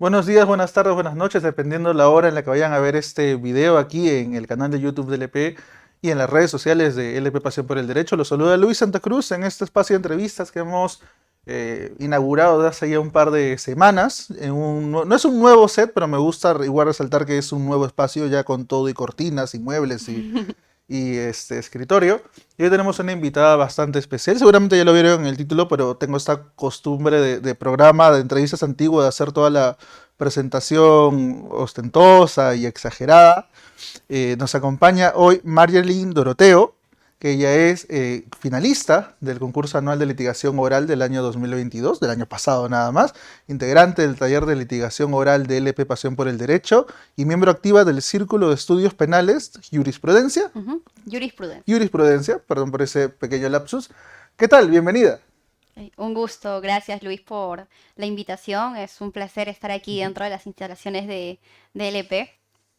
Buenos días, buenas tardes, buenas noches, dependiendo la hora en la que vayan a ver este video aquí en el canal de YouTube de LP y en las redes sociales de LP Pasión por el Derecho. Los saluda Luis Santa Cruz en este espacio de entrevistas que hemos inaugurado desde hace ya un par de semanas. No es un nuevo set, pero me gusta igual resaltar que es un nuevo espacio ya con todo y cortinas y muebles y escritorio. Y hoy tenemos una invitada bastante especial. Seguramente ya lo vieron en el título, pero tengo esta costumbre de programa, de entrevistas antiguas, de hacer toda la presentación ostentosa y exagerada. Nos acompaña hoy Marjorie Doroteo, que ella es finalista del concurso anual de litigación oral del año 2022, del año pasado nada más, integrante del taller de litigación oral de LP Pasión por el Derecho y miembro activa del Círculo de Estudios Penales Jurisprudencia. Jurisprudencia. Jurisprudencia, perdón por ese pequeño lapsus. ¿Qué tal? Bienvenida. Un gusto, gracias Luis por la invitación. Es un placer estar aquí dentro de las instalaciones de LP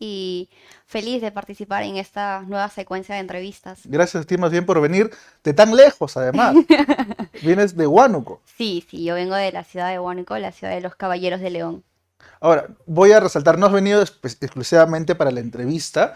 y feliz de participar en esta nueva secuencia de entrevistas. Gracias a ti más bien por venir de tan lejos, además. Vienes de Huánuco. Sí, sí, yo vengo de la ciudad de Huánuco, la ciudad de los Caballeros de León. Ahora, voy a resaltar, no has venido exclusivamente para la entrevista,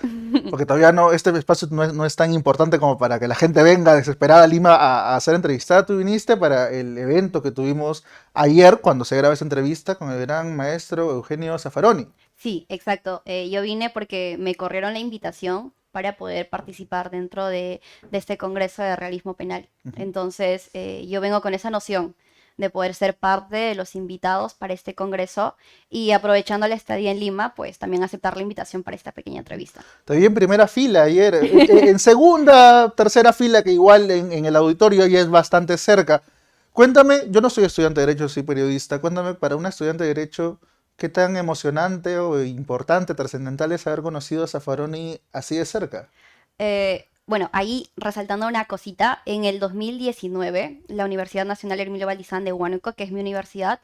porque todavía no, este espacio no es tan importante como para que la gente venga desesperada a Lima a ser entrevistada. Tú viniste para el evento que tuvimos ayer, cuando se graba esa entrevista con el gran maestro Eugenio Zaffaroni. Sí, exacto. Yo vine porque me corrieron la invitación para poder participar dentro de este Congreso de Realismo Penal. Ujú. Entonces, yo vengo con esa noción de poder ser parte de los invitados para este Congreso y aprovechando la estadía en Lima, pues también aceptar la invitación para esta pequeña entrevista. Te vi en primera fila ayer, en segunda, tercera fila, que igual en el auditorio ya es bastante cerca. Cuéntame, yo no soy estudiante de Derecho, soy periodista. Cuéntame, para una estudiante de Derecho, ¿qué tan emocionante o importante, trascendental es haber conocido a Zaffaroni así de cerca? Bueno, ahí resaltando una cosita, en el 2019, la Universidad Nacional Hermilio Valdizán de Huánuco, que es mi universidad,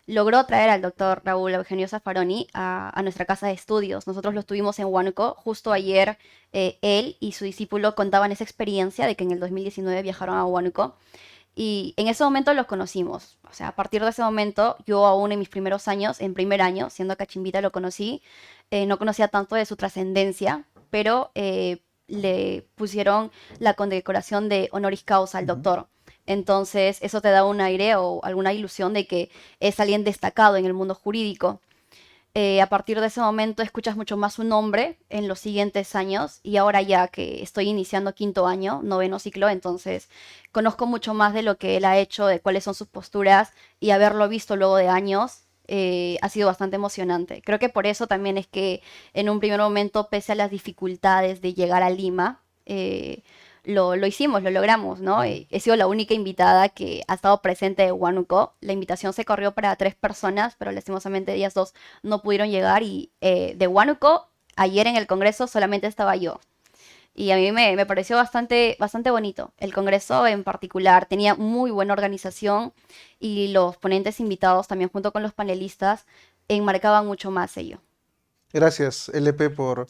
logró traer al doctor Raúl Eugenio Zaffaroni a nuestra casa de estudios. Nosotros lo tuvimos en Huánuco. Justo ayer él y su discípulo contaban esa experiencia de que en el 2019 viajaron a Huánuco. Y en ese momento los conocimos. O sea, a partir de ese momento, yo aún en mis primeros años, en primer año, siendo cachimbita, lo conocí. No conocía tanto de su trascendencia, pero le pusieron la condecoración de honoris causa al Ujú. doctor. Entonces, eso te da un aire o alguna ilusión de que es alguien destacado en el mundo jurídico. A partir de ese momento escuchas mucho más su nombre en los siguientes años y ahora ya que estoy iniciando quinto año, noveno ciclo, entonces conozco mucho más de lo que él ha hecho, de cuáles son sus posturas y haberlo visto luego de años ha sido bastante emocionante. Creo que por eso también es que en un primer momento, pese a las dificultades de llegar a Lima, lo hicimos, lo logramos, ¿no? He sido la única invitada que ha estado presente de Huánuco. La invitación se corrió para 3 personas, pero lastimosamente ellas dos no pudieron llegar y de Huánuco, ayer en el Congreso solamente estaba yo. Y a mí me pareció bastante, bastante bonito. El Congreso en particular tenía muy buena organización y los ponentes invitados también junto con los panelistas enmarcaban mucho más ello. Gracias, LP, por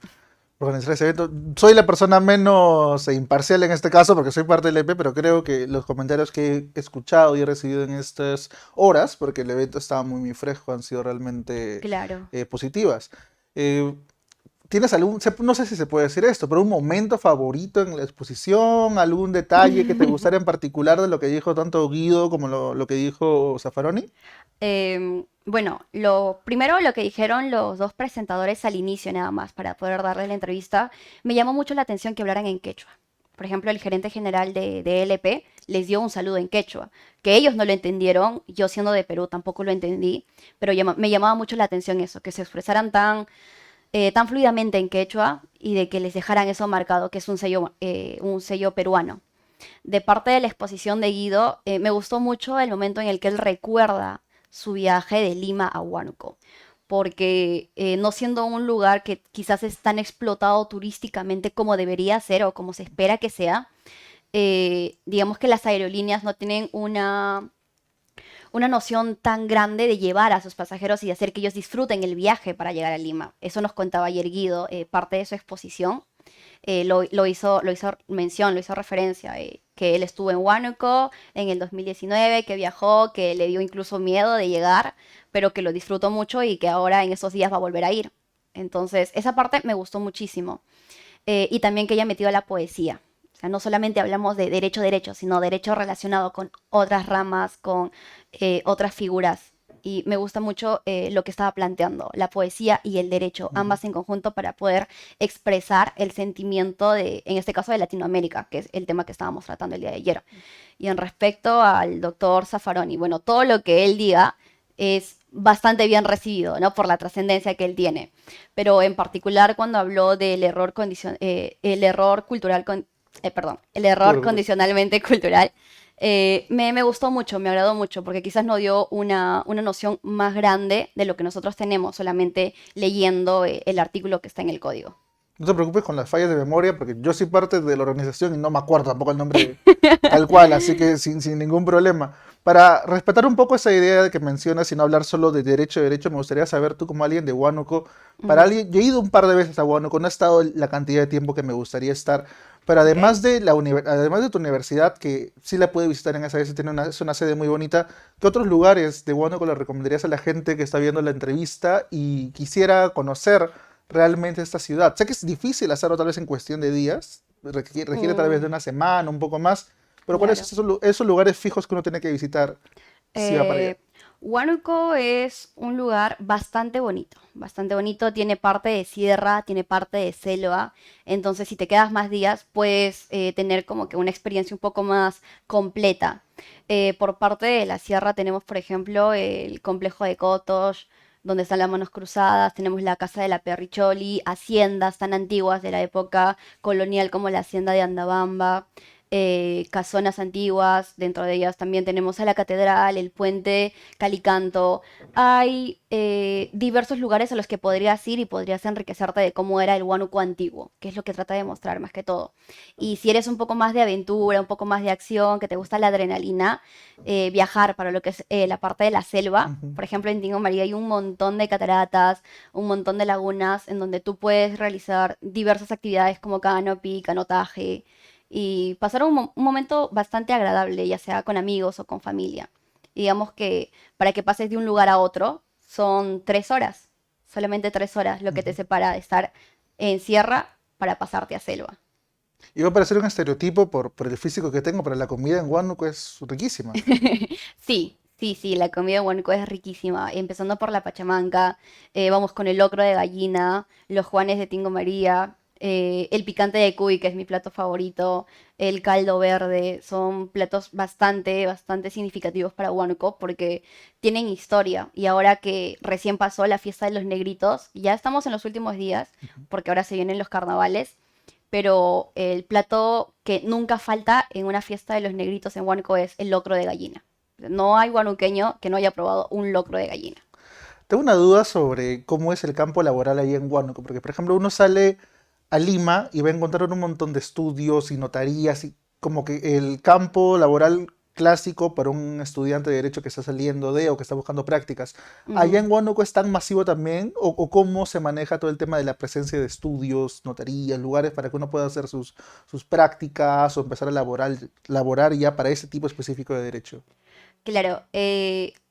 organizar ese evento. Soy la persona menos imparcial en este caso porque soy parte del LP, pero creo que los comentarios que he escuchado y he recibido en estas horas, porque el evento estaba muy fresco, han sido realmente Claro. positivas. Eh, ¿Tienes algún, no sé si se puede decir esto, pero un momento favorito en la exposición, algún detalle que te gustara en particular de lo que dijo tanto Guido como lo que dijo Zaffaroni? Bueno, lo primero lo que dijeron los dos presentadores al inicio nada más para poder darle la entrevista, me llamó mucho la atención que hablaran en quechua. Por ejemplo, el gerente general de LP les dio un saludo en quechua, que ellos no lo entendieron, yo siendo de Perú tampoco lo entendí, pero me llamaba mucho la atención eso, que se expresaran tan fluidamente en quechua y de que les dejaran eso marcado, que es un sello peruano. De parte de la exposición de Guido, me gustó mucho el momento en el que él recuerda su viaje de Lima a Huánuco, porque no siendo un lugar que quizás es tan explotado turísticamente como debería ser o como se espera que sea, digamos que las aerolíneas no tienen una noción tan grande de llevar a sus pasajeros y de hacer que ellos disfruten el viaje para llegar a Lima. Eso nos contaba ayer Guido, parte de su exposición lo hizo mención, lo hizo referencia. que él estuvo en Huánuco en el 2019, que viajó, que le dio incluso miedo de llegar, pero que lo disfrutó mucho y que ahora en esos días va a volver a ir. Entonces, esa parte me gustó muchísimo. Y también que ella metió la poesía. O sea, no solamente hablamos de derecho, derecho, sino derecho relacionado con otras ramas, con otras figuras. Y me gusta mucho lo que estaba planteando, la poesía y el derecho, Ujú. ambas en conjunto para poder expresar el sentimiento de, en este caso, de Latinoamérica, que es el tema que estábamos tratando el día de ayer. Y en respecto al doctor Zaffaroni, bueno, todo lo que él diga es bastante bien recibido, ¿no? Por la trascendencia que él tiene. Pero en particular cuando habló del error, el error cultural, perdón, el error Claro, condicionalmente cultural, me gustó mucho, me agradó mucho, porque quizás nos dio una noción más grande de lo que nosotros tenemos solamente leyendo el artículo que está en el código. no te preocupes con las fallas de memoria, porque yo soy parte de la organización y no me acuerdo tampoco el nombre tal cual, así que sin ningún problema. Para respetar un poco esa idea de que mencionas y no hablar solo de derecho, me gustaría saber tú como alguien de Huánuco, para Ujú, alguien, yo he ido un par de veces a Huánuco, no he estado la cantidad de tiempo que me gustaría estar, pero ok. además de tu universidad, que sí la pude visitar en esa vez, es una sede muy bonita, ¿qué otros lugares de Huánuco le recomendarías a la gente que está viendo la entrevista y quisiera conocer realmente esta ciudad? Sé que es difícil hacerlo tal vez en cuestión de días, requiere tal vez Mm, de una semana, un poco más, pero ¿cuáles claro. son esos lugares fijos que uno tiene que visitar si va para allá? Eh, Huánuco es un lugar bastante bonito, bastante bonito. Tiene parte de sierra, tiene parte de selva. Entonces, si te quedas más días, puedes tener como que una experiencia un poco más completa. Por parte de la sierra tenemos, por ejemplo, el complejo de Cotos, donde están las manos cruzadas. Tenemos la casa de la Perricholi, haciendas tan antiguas de la época colonial como la hacienda de Andabamba, casonas antiguas, dentro de ellas también tenemos a la catedral, el puente Calicanto. Hay diversos lugares a los que podrías ir y podrías enriquecerte de cómo era el Huánuco antiguo, que es lo que trata de mostrar más que todo. Y si eres un poco más de aventura, un poco más de acción, que te gusta la adrenalina, viajar para lo que es la parte de la selva. Ujú. Por ejemplo, en Tingo María hay un montón de cataratas, un montón de lagunas en donde tú puedes realizar diversas actividades como canopy, canotaje y pasar un momento bastante agradable, ya sea con amigos o con familia. Y digamos que para que pases de un lugar a otro son 3 horas, solamente 3 horas lo que te Ujú. separa de estar en sierra para pasarte a selva. Y va a parecer un estereotipo por el físico que tengo, pero la comida en Huánuco es riquísima. Sí, sí, sí, la comida en Huánuco es riquísima. Empezando por la pachamanca, vamos con el locro de gallina, los juanes de Tingo María, el picante de cuy, que es mi plato favorito, el caldo verde, son platos bastante, bastante significativos para Huánuco porque tienen historia. Y ahora que recién pasó la fiesta de los negritos, ya estamos en los últimos días, porque ahora se vienen los carnavales, pero el plato que nunca falta en una fiesta de los negritos en Huánuco es el locro de gallina. No hay huanuqueño que no haya probado un locro de gallina. Tengo una duda sobre cómo es el campo laboral ahí en Huánuco, porque por ejemplo uno sale a Lima y va a encontrar un montón de estudios y notarías y como que el campo laboral clásico para un estudiante de derecho que está saliendo de o que está buscando prácticas. ¿Allá Ujú. en Huánuco es tan masivo también? O cómo se maneja todo el tema de la presencia de estudios, notarías, lugares para que uno pueda hacer sus prácticas o empezar a laborar ya para ese tipo específico de derecho? Claro,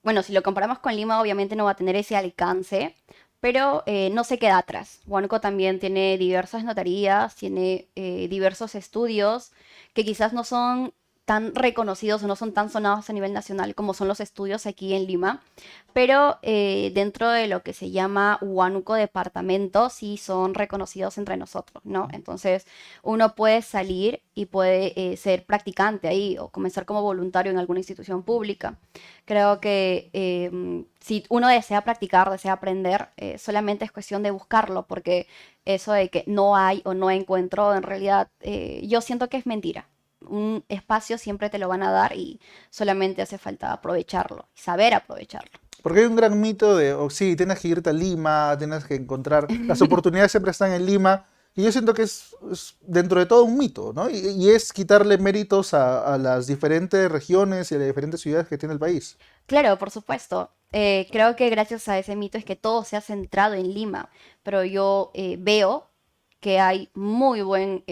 bueno, si lo comparamos con Lima, obviamente no va a tener ese alcance, pero no se queda atrás. Huánuco también tiene diversas notarías, tiene diversos estudios que quizás no son tan reconocidos o no son tan sonados a nivel nacional como son los estudios aquí en Lima, pero dentro de lo que se llama Huánuco Departamento sí son reconocidos entre nosotros, ¿no? Entonces uno puede salir y puede ser practicante ahí o comenzar como voluntario en alguna institución pública. Creo que si uno desea practicar, desea aprender, solamente es cuestión de buscarlo, porque eso de que no hay o no encuentro, en realidad yo siento que es mentira. Un espacio siempre te lo van a dar y solamente hace falta aprovecharlo, saber aprovecharlo. Porque hay un gran mito de, oh, sí, tienes que irte a Lima, tienes que encontrar, las oportunidades siempre están en Lima, y yo siento que es dentro de todo un mito, ¿no? Y es quitarle méritos a las diferentes regiones y a las diferentes ciudades que tiene el país. Claro, por supuesto. Creo que gracias a ese mito es que todo se ha centrado en Lima, pero yo veo que hay muy buen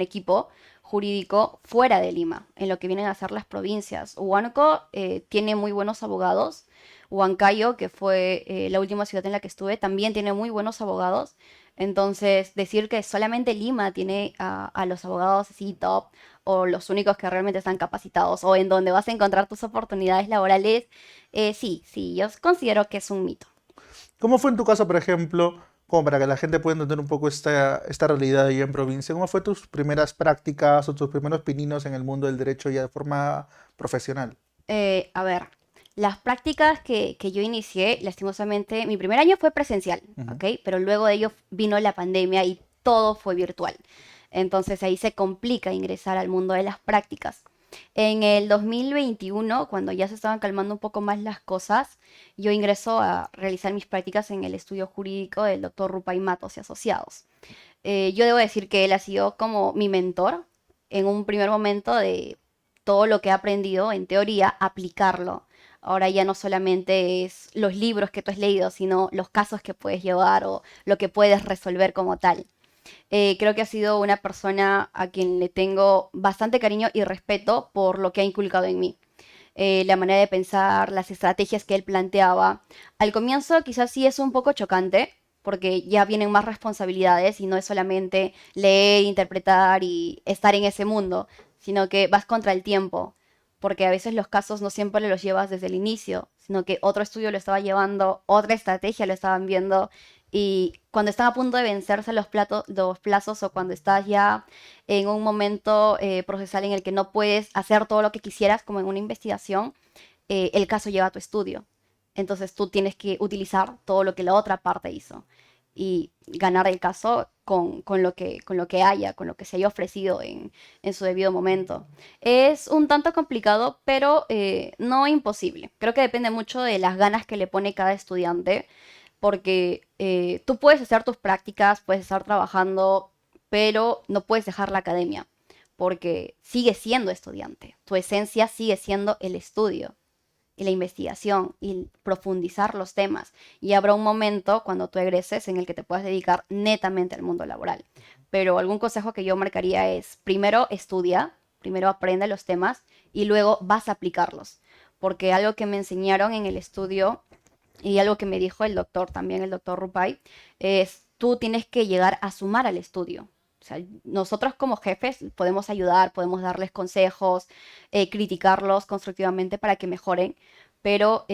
equipo. jurídico fuera de Lima, en lo que vienen a ser las provincias. Huánuco tiene muy buenos abogados. Huancayo, que fue la última ciudad en la que estuve, también tiene muy buenos abogados. Entonces, decir que solamente Lima tiene a los abogados así top o los únicos que realmente están capacitados o en donde vas a encontrar tus oportunidades laborales, sí, sí, yo considero que es un mito. ¿Cómo fue en tu caso, por ejemplo, como para que la gente pueda entender un poco esta realidad ahí en provincia? ¿Cómo fue tus primeras prácticas o tus primeros pininos en el mundo del derecho ya de forma profesional? A ver, las prácticas que yo inicié, lastimosamente, mi primer año fue presencial, Ujú. ¿ok? Pero luego de ello vino la pandemia y todo fue virtual. Entonces ahí se complica ingresar al mundo de las prácticas. En el 2021, cuando ya se estaban calmando un poco más las cosas, yo ingreso a realizar mis prácticas en el estudio jurídico del doctor Rupay Matos y Asociados. Yo debo decir que él ha sido como mi mentor en un primer momento de todo lo que he aprendido en teoría, aplicarlo. Ahora ya no solamente es los libros que tú has leído, sino los casos que puedes llevar o lo que puedes resolver como tal. Creo que ha sido una persona a quien le tengo bastante cariño y respeto por lo que ha inculcado en mí. La manera de pensar, las estrategias que él planteaba. Al comienzo quizás sí es un poco chocante, porque ya vienen más responsabilidades y no es solamente leer, interpretar y estar en ese mundo, sino que vas contra el tiempo, porque a veces los casos no siempre los llevas desde el inicio, sino que otro estudio lo estaba llevando, otra estrategia lo estaban viendo, y cuando están a punto de vencerse los plazos o cuando estás ya en un momento procesal en el que no puedes hacer todo lo que quisieras, como en una investigación, el caso lleva a tu estudio. Entonces tú tienes que utilizar todo lo que la otra parte hizo y ganar el caso con lo que haya, con lo que se haya ofrecido en su debido momento. Es un tanto complicado, pero no imposible. Creo que depende mucho de las ganas que le pone cada estudiante, porque tú puedes hacer tus prácticas, puedes estar trabajando, pero no puedes dejar la academia, porque sigues siendo estudiante. Tu esencia sigue siendo el estudio y la investigación y profundizar los temas. Y habrá un momento cuando tú egreses en el que te puedas dedicar netamente al mundo laboral. Pero algún consejo que yo marcaría es, primero estudia, primero aprende los temas y luego vas a aplicarlos. Porque algo que me enseñaron en el estudio y algo que me dijo el doctor también, el doctor Rupay, es tú tienes que llegar a sumar al estudio. O sea, nosotros como jefes podemos ayudar, podemos darles consejos, criticarlos constructivamente para que mejoren, pero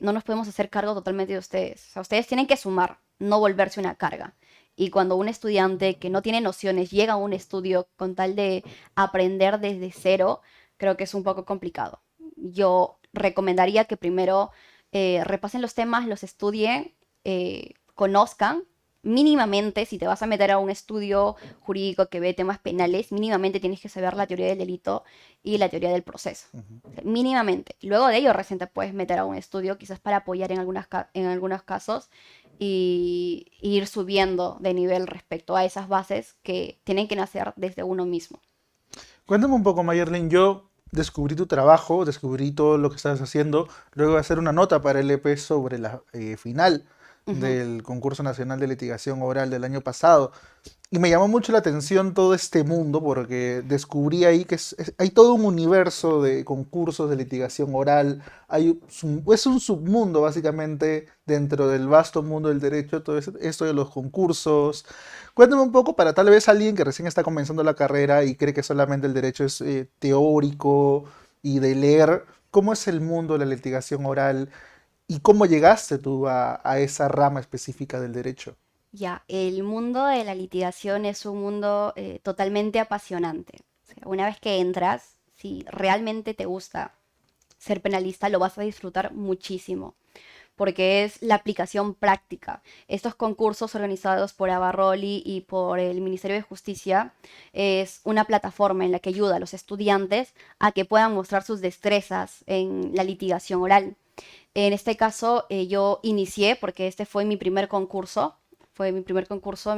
no nos podemos hacer cargo totalmente de ustedes. O sea, ustedes tienen que sumar, no volverse una carga. Y cuando un estudiante que no tiene nociones llega a un estudio con tal de aprender desde cero, creo que es un poco complicado. Yo recomendaría que primero repasen los temas, los estudien, conozcan mínimamente, si te vas a meter a un estudio jurídico que ve temas penales, mínimamente tienes que saber la teoría del delito y la teoría del proceso. Ujú. Mínimamente. Luego de ello recién te puedes meter a un estudio, quizás para apoyar en algunos casos y ir subiendo de nivel respecto a esas bases que tienen que nacer desde uno mismo. Cuéntame un poco, Mayerlin. Yo descubrí tu trabajo, descubrí todo lo que estabas haciendo, luego de hacer una nota para el EP sobre la final Ujú. del Concurso Nacional de Litigación Oral del año pasado. Y me llamó mucho la atención todo este mundo porque descubrí ahí que hay todo un universo de concursos de litigación oral. Es un submundo básicamente dentro del vasto mundo del derecho, todo esto de los concursos. Cuéntame un poco para tal vez alguien que recién está comenzando la carrera y cree que solamente el derecho es teórico y de leer, ¿cómo es el mundo de la litigación oral y cómo llegaste tú a esa rama específica del derecho? Ya, el mundo de la litigación es un mundo totalmente apasionante. O sea, una vez que entras, si realmente te gusta ser penalista, lo vas a disfrutar muchísimo, porque es la aplicación práctica. Estos concursos organizados por Abarroli y por el Ministerio de Justicia es una plataforma en la que ayuda a los estudiantes a que puedan mostrar sus destrezas en la litigación oral. En este caso, yo inicié, porque este fue mi primer concurso, mi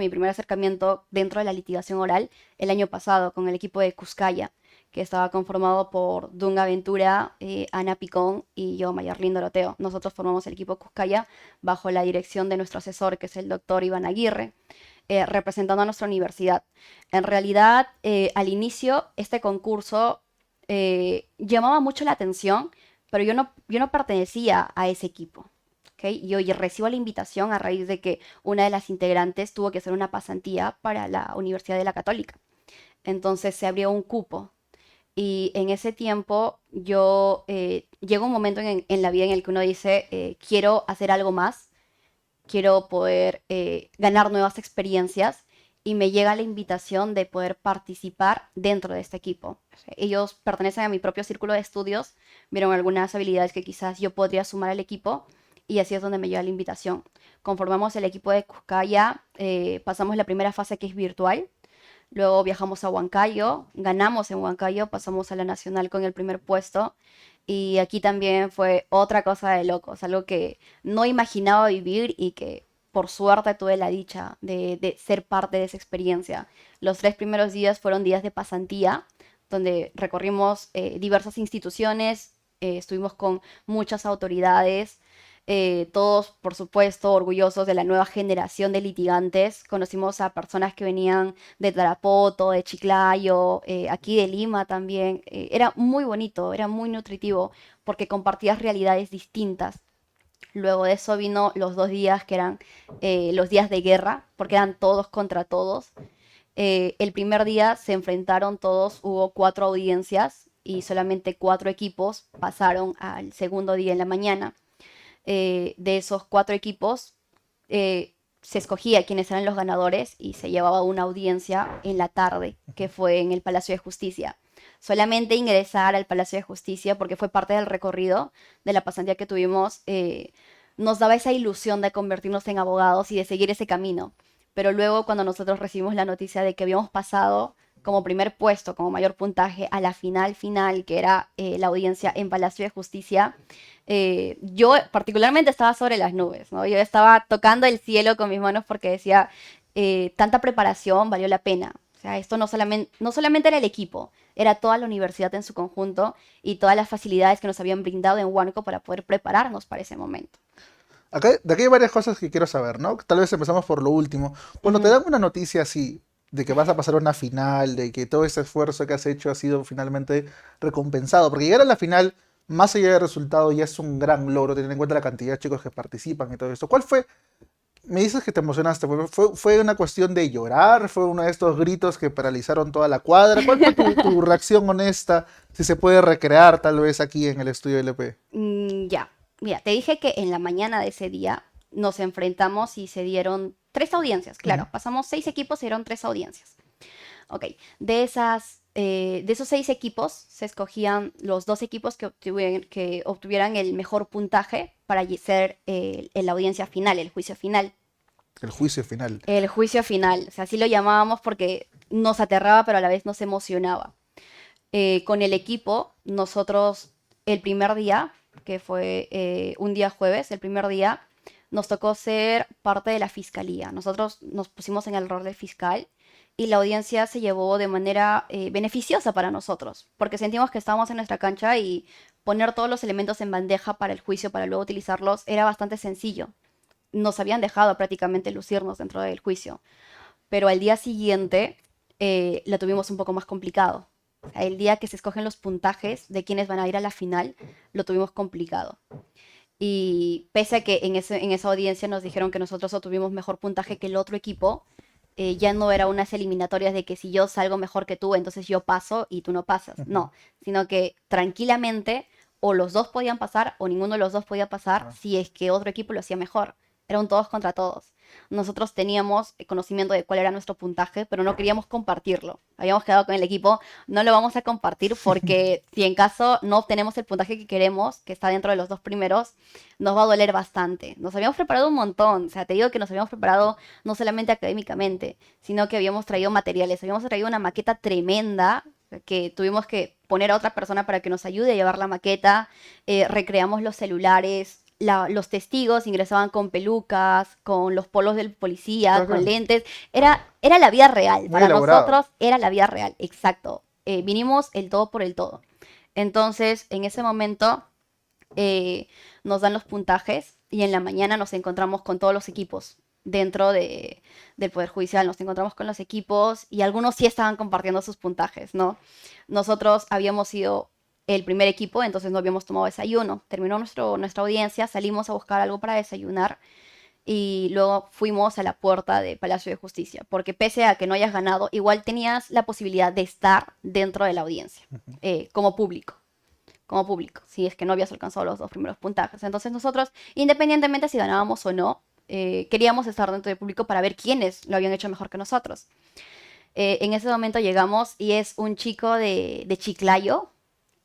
primer acercamiento dentro de la litigación oral el año pasado con el equipo de Cuscaya, que estaba conformado por Dunga Ventura, Ana Picón y yo, Mayarlín Doroteo. Nosotros formamos el equipo Cuscaya bajo la dirección de nuestro asesor, que es el doctor Iván Aguirre, representando a nuestra universidad. En realidad, al inicio, este concurso llamaba mucho la atención, pero yo no pertenecía a ese equipo. ¿Okay? Yo recibo la invitación a raíz de que una de las integrantes tuvo que hacer una pasantía para la Universidad de la Católica. Entonces se abrió un cupo y en ese tiempo llega un momento en la vida en el que uno dice, quiero hacer algo más, quiero poder ganar nuevas experiencias y me llega la invitación de poder participar dentro de este equipo. Ellos pertenecen a mi propio círculo de estudios, vieron algunas habilidades que quizás yo podría sumar al equipo y así es donde me llega la invitación. Conformamos el equipo de Cuscaya, pasamos la primera fase que es virtual. Luego viajamos a Huancayo, ganamos en Huancayo, pasamos a la nacional con el primer puesto. Y aquí también fue otra cosa de locos, algo que no imaginaba vivir y que por suerte tuve la dicha de ser parte de esa experiencia. Los 3 primeros días fueron días de pasantía, donde recorrimos diversas instituciones, estuvimos con muchas autoridades, todos, por supuesto, orgullosos de la nueva generación de litigantes. Conocimos a personas que venían de Tarapoto, de Chiclayo, aquí de Lima también. Era muy bonito, era muy nutritivo, porque compartías realidades distintas. Luego de eso vino los 2 días que eran los días de guerra, porque eran todos contra todos. El primer día se enfrentaron todos, hubo 4 audiencias y solamente 4 equipos pasaron al segundo día en la mañana. De esos 4 equipos se escogía quiénes eran los ganadores y se llevaba una audiencia en la tarde, que fue en el Palacio de Justicia. Solamente ingresar al Palacio de Justicia, porque fue parte del recorrido de la pasantía que tuvimos, nos daba esa ilusión de convertirnos en abogados y de seguir ese camino. Pero luego cuando nosotros recibimos la noticia de que habíamos pasado como primer puesto, como mayor puntaje, a la final, que era la audiencia en Palacio de Justicia, yo particularmente estaba sobre las nubes, ¿no? Yo estaba tocando el cielo con mis manos porque decía, tanta preparación valió la pena. O sea, esto no solamente era el equipo, era toda la universidad en su conjunto y todas las facilidades que nos habían brindado en Huánuco para poder prepararnos para ese momento. De aquí hay varias cosas que quiero saber, ¿no? Tal vez empezamos por lo último. Cuando te Ujú. dan una noticia así, de que vas a pasar a una final, de que todo ese esfuerzo que has hecho ha sido finalmente recompensado, porque llegar a la final, más allá del resultado, ya es un gran logro, teniendo en cuenta la cantidad de chicos que participan y todo esto. ¿Cuál fue? Me dices que te emocionaste, ¿fue una cuestión de llorar? ¿Fue uno de estos gritos que paralizaron toda la cuadra? ¿Cuál fue tu reacción honesta, si se puede recrear tal vez aquí en el estudio LP? Ya, mira, te dije que en la mañana de ese día nos enfrentamos y se dieron 3 audiencias. Ujú. Claro, pasamos 6 equipos, se dieron 3 audiencias. Ok, de esos 6 equipos se escogían los 2 equipos que obtuvieran el mejor puntaje para ser la audiencia final, el juicio final. El juicio final. El juicio final, o sea, así lo llamábamos porque nos aterraba, pero a la vez nos emocionaba. Con el equipo, nosotros el primer día, que fue un día jueves, el primer día, nos tocó ser parte de la fiscalía. Nosotros nos pusimos en el rol del fiscal y la audiencia se llevó de manera beneficiosa para nosotros, porque sentimos que estábamos en nuestra cancha y poner todos los elementos en bandeja para el juicio, para luego utilizarlos, era bastante sencillo. Nos habían dejado prácticamente lucirnos dentro del juicio, pero al día siguiente lo tuvimos un poco más complicado. O sea, el día que se escogen los puntajes de quienes van a ir a la final, lo tuvimos complicado. Y pese a que en esa audiencia nos dijeron que nosotros obtuvimos mejor puntaje que el otro equipo, ya no era unas eliminatorias de que si yo salgo mejor que tú, entonces yo paso y tú no pasas. Ujú. No, sino que tranquilamente o los dos podían pasar o ninguno de los dos podía pasar Ah. si es que otro equipo lo hacía mejor. Era un todos contra todos. Nosotros teníamos conocimiento de cuál era nuestro puntaje, pero no queríamos compartirlo. Habíamos quedado con el equipo, no lo vamos a compartir porque si en caso no obtenemos el puntaje que queremos, que está dentro de los 2 primeros, nos va a doler bastante. Nos habíamos preparado un montón, o sea, te digo que nos habíamos preparado no solamente académicamente, sino que habíamos traído materiales, habíamos traído una maqueta tremenda que tuvimos que poner a otra persona para que nos ayude a llevar la maqueta, recreamos los celulares, los testigos ingresaban con pelucas, con los polos del policía, Claro, con claro. lentes. Era la vida real. Muy Para elaborado. nosotros era la vida real, exacto. vinimos el todo por el todo. Entonces, en ese momento nos dan los puntajes y en la mañana nos encontramos con todos los equipos dentro del Poder Judicial. Nos encontramos con los equipos y algunos sí estaban compartiendo sus puntajes, ¿no? Nosotros habíamos sido el primer equipo, entonces no habíamos tomado desayuno. Terminó nuestra audiencia, salimos a buscar algo para desayunar y luego fuimos a la puerta de Palacio de Justicia, porque pese a que no hayas ganado, igual tenías la posibilidad de estar dentro de la audiencia, como público, si es que no habías alcanzado los dos primeros puntajes. Entonces nosotros, independientemente si ganábamos o no, queríamos estar dentro del público para ver quiénes lo habían hecho mejor que nosotros. En ese momento llegamos y es un chico de Chiclayo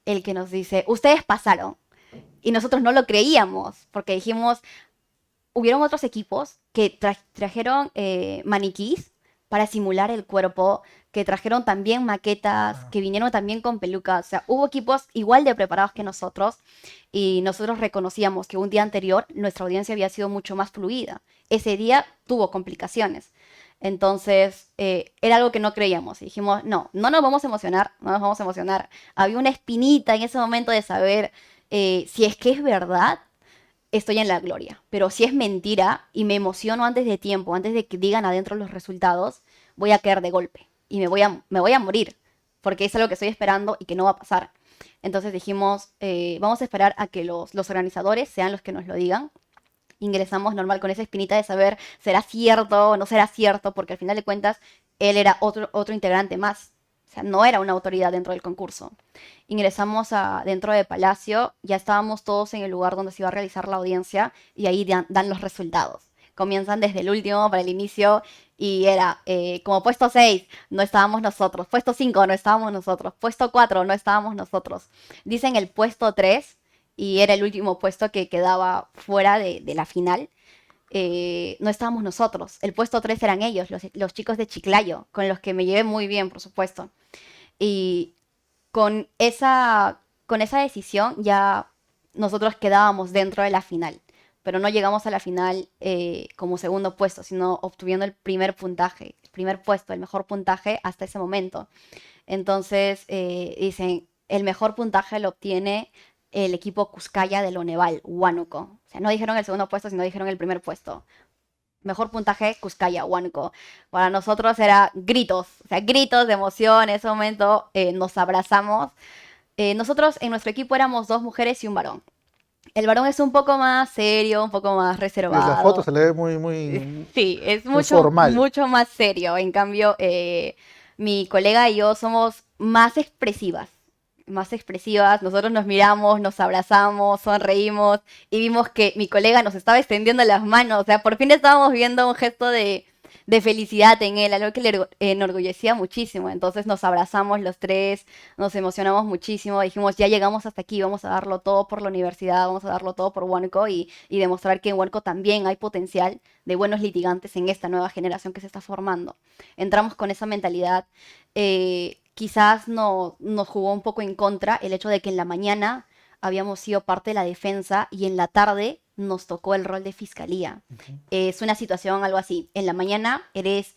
el que nos dice, ustedes pasaron. Y nosotros no lo creíamos, porque dijimos, hubieron otros equipos que trajeron maniquís para simular el cuerpo, que trajeron también maquetas, que vinieron también con pelucas. O sea, hubo equipos igual de preparados que nosotros y nosotros reconocíamos que un día anterior nuestra audiencia había sido mucho más fluida. Ese día tuvo complicaciones. Entonces, era algo que no creíamos. Y dijimos, no nos vamos a emocionar, no nos vamos a emocionar. Había una espinita en ese momento de saber si es que es verdad, estoy en la gloria. Pero si es mentira y me emociono antes de tiempo, antes de que digan adentro los resultados, voy a caer de golpe y me voy a morir, porque es algo que estoy esperando y que no va a pasar. Entonces dijimos, vamos a esperar a que los organizadores sean los que nos lo digan. Ingresamos normal con esa espinita de saber, ¿será cierto o no será cierto? Porque al final de cuentas, él era otro integrante más. O sea, no era una autoridad dentro del concurso. Ingresamos dentro de Palacio, ya estábamos todos en el lugar donde se iba a realizar la audiencia y ahí dan los resultados. Comienzan desde el último para el inicio y era como puesto 6, no estábamos nosotros. Puesto 5, no estábamos nosotros. Puesto 4, no estábamos nosotros. Dicen el puesto 3 y era el último puesto que quedaba fuera de la final. No estábamos nosotros. El puesto 3 eran ellos, los chicos de Chiclayo, con los que me llevé muy bien, por supuesto. Y con esa decisión ya nosotros quedábamos dentro de la final, pero no llegamos a la final como segundo puesto, sino obteniendo el primer puntaje, el primer puesto, el mejor puntaje hasta ese momento. Entonces dicen, el mejor puntaje lo obtiene el equipo Cuscaya de Loneval, Huánuco. O sea, no dijeron el segundo puesto, sino dijeron el primer puesto. Mejor puntaje, Cuscaya, Huánuco. Para nosotros era gritos, o sea, gritos de emoción. En ese momento nos abrazamos. Nosotros en nuestro equipo éramos 2 mujeres y un varón. El varón es un poco más serio, un poco más Desde la foto reservado. se le ve muy, Sí, es muy mucho, formal. mucho más serio. En cambio, mi colega y yo somos más expresivas. Más expresivas. Nosotros nos miramos, nos abrazamos, sonreímos y vimos que mi colega nos estaba extendiendo las manos. O sea, por fin estábamos viendo un gesto de felicidad en él, algo que le enorgullecía muchísimo. Entonces nos abrazamos los tres, nos emocionamos muchísimo. Dijimos, ya llegamos hasta aquí, vamos a darlo todo por la universidad, vamos a darlo todo por Huánuco y demostrar que en Huánuco también hay potencial de buenos litigantes en esta nueva generación que se está formando. Entramos con esa mentalidad. Quizás nos jugó un poco en contra el hecho de que en la mañana habíamos sido parte de la defensa y en la tarde nos tocó el rol de fiscalía. Es una situación algo así. En la mañana eres